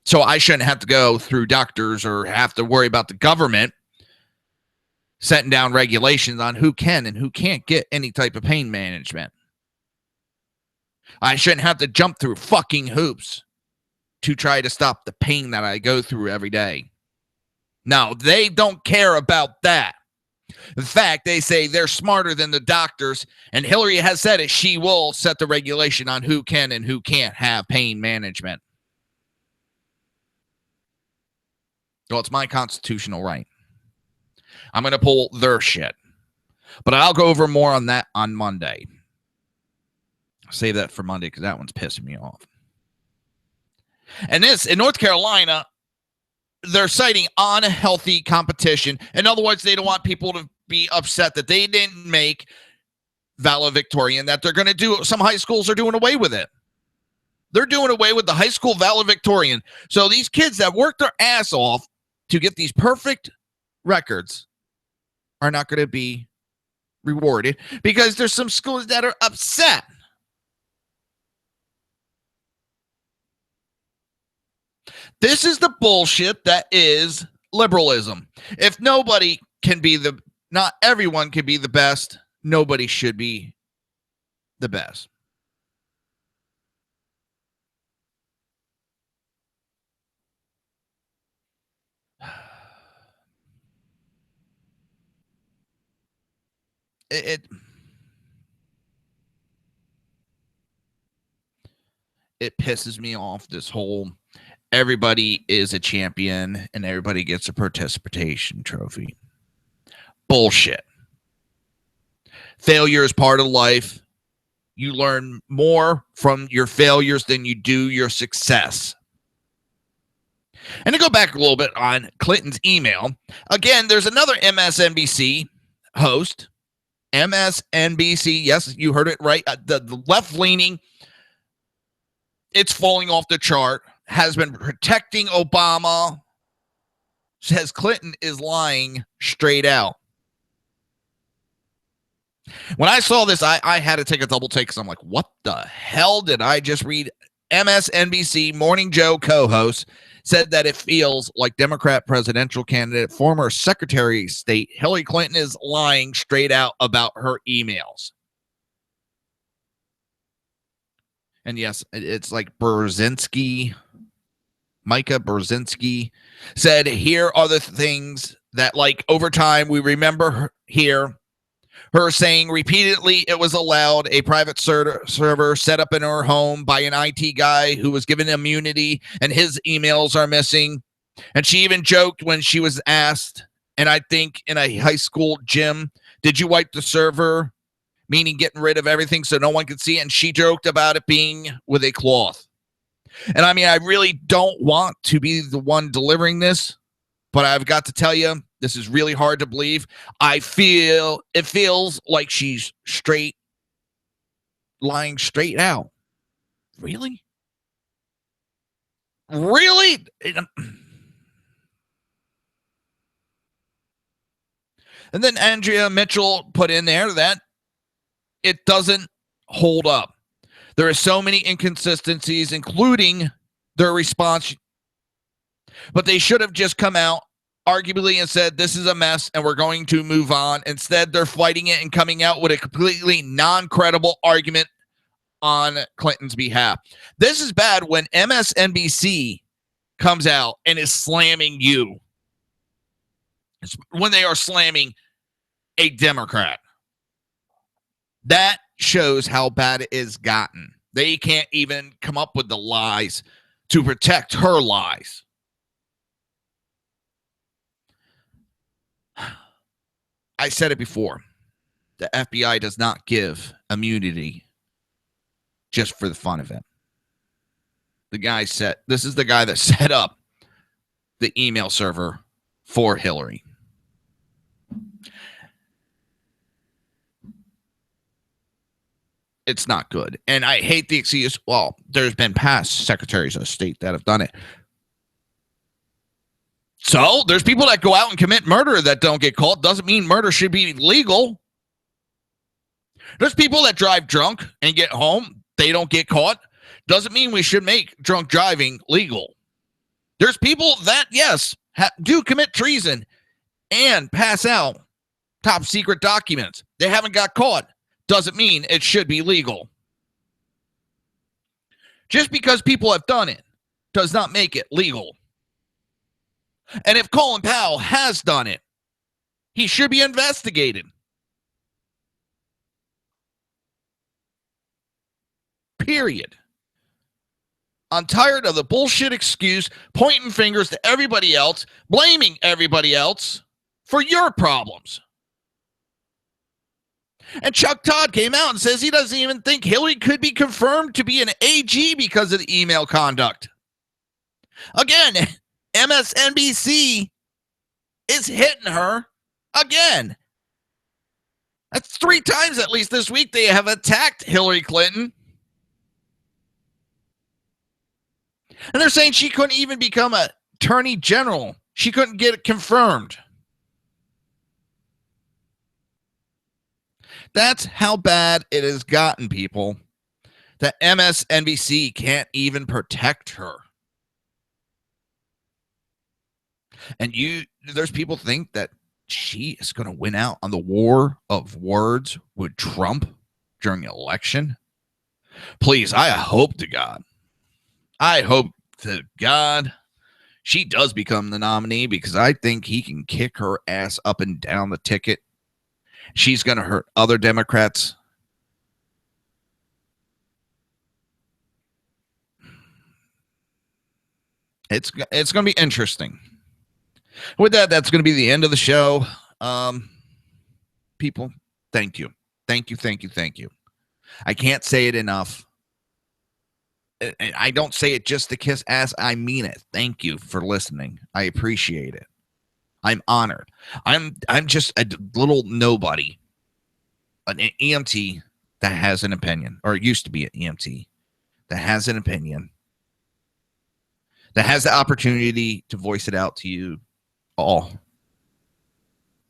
So I shouldn't have to go through doctors or have to worry about the government setting down regulations on who can and who can't get any type of pain management. I shouldn't have to jump through fucking hoops to try to stop the pain that I go through every day. No, they don't care about that. In fact, they say they're smarter than the doctors, and Hillary has said it. She will set the regulation on who can and who can't have pain management. Well, it's my constitutional right. I'm going to pull their shit. But I'll go over more on that on Monday. I'll save that for Monday because that one's pissing me off. And this, in North Carolina, they're citing unhealthy competition. In other words, they don't want people to be upset that they didn't make valedictorian, that they're going to do. Some high schools are doing away with it. They're doing away with the high school valedictorian. So these kids that work their ass off to get these perfect records are not going to be rewarded because there's some schools that are upset. This is the bullshit that is liberalism. If nobody can be not everyone can be the best, nobody should be the best. it pisses me off, this whole everybody is a champion and everybody gets a participation trophy. Bullshit. Failure is part of life. You learn more from your failures than you do your success. And to go back a little bit on Clinton's email, again, there's another MSNBC host. MSNBC, yes, you heard it right. The left-leaning, it's falling off the chart, has been protecting Obama, says Clinton is lying straight out. When I saw this, I had to take a double take because I'm like, what the hell did I just read? MSNBC Morning Joe co-host said that it feels like Democrat presidential candidate, former Secretary of State Hillary Clinton is lying straight out about her emails. And yes, it's like Brzezinski, Micah Brzezinski said, here are the things that, like, over time we remember her saying repeatedly it was allowed a private server set up in her home by an IT guy who was given immunity and his emails are missing. And she even joked when she was asked, and I think in a high school gym, did you wipe the server? Meaning getting rid of everything so no one could see it. And she joked about it being with a cloth. And I mean, I really don't want to be the one delivering this, but I've got to tell you, this is really hard to believe. It feels like she's lying straight out. Really? Really? And then Andrea Mitchell put in there that it doesn't hold up. There are so many inconsistencies, including their response, but they should have just come out arguably and said, this is a mess and we're going to move on. Instead, they're fighting it and coming out with a completely non-credible argument on Clinton's behalf. This is bad when MSNBC comes out and is slamming you. It's when they are slamming a Democrat. That shows how bad it has gotten. They can't even come up with the lies to protect her lies. I said it before. The FBI does not give immunity just for the fun of it. This is the guy that set up the email server for Hillary. It's not good. And I hate the excuse, well, there's been past secretaries of state that have done it. So there's people that go out and commit murder that don't get caught. Doesn't mean murder should be legal. There's people that drive drunk and get home. They don't get caught. Doesn't mean we should make drunk driving legal. There's people that, yes, do commit treason and pass out top secret documents. They haven't got caught. Doesn't mean it should be legal. Just because people have done it does not make it legal. And if Colin Powell has done it, he should be investigated. Period. I'm tired of the bullshit excuse, pointing fingers to everybody else, blaming everybody else for your problems. And Chuck Todd came out and says he doesn't even think Hillary could be confirmed to be an AG because of the email conduct. Again, MSNBC is hitting her again. That's 3 times at least this week they have attacked Hillary Clinton. And they're saying she couldn't even become an attorney general. She couldn't get it confirmed. That's how bad it has gotten, people, that MSNBC can't even protect her. And there's people think that she is going to win out on the war of words with Trump during the election. Please, I hope to God she does become the nominee, because I think he can kick her ass up and down the ticket. She's going to hurt other Democrats. It's going to be interesting. With that, that's going to be the end of the show. People, thank you. Thank you, thank you, thank you. I can't say it enough. I don't say it just to kiss ass. I mean it. Thank you for listening. I appreciate it. I'm honored. I'm just a little nobody, an EMT that has an opinion, or used to be an EMT that has an opinion, that has the opportunity to voice it out to you all.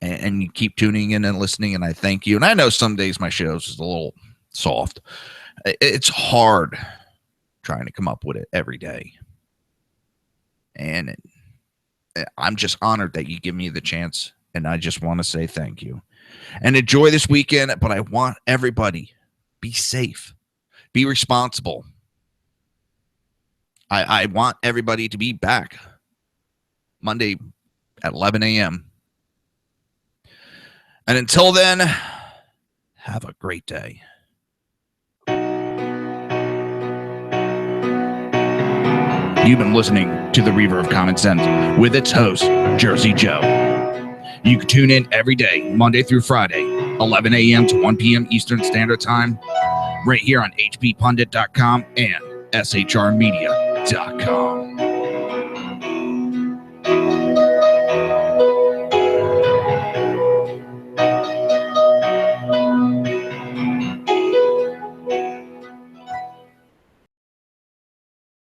And you keep tuning in and listening, and I thank you. And I know some days my show's is a little soft. It's hard trying to come up with it every day. And I'm just honored that you give me the chance, and I just want to say thank you. And enjoy this weekend, but I want everybody, be safe, be responsible. I want everybody to be back Monday at 11 a.m. And until then, have a great day. You've been listening to the Reaver of Common Sense with its host, Jersey Joe. You can tune in every day, Monday through Friday, 11 a.m. to 1 p.m. Eastern Standard Time, right here on hppundit.com and shrmedia.com.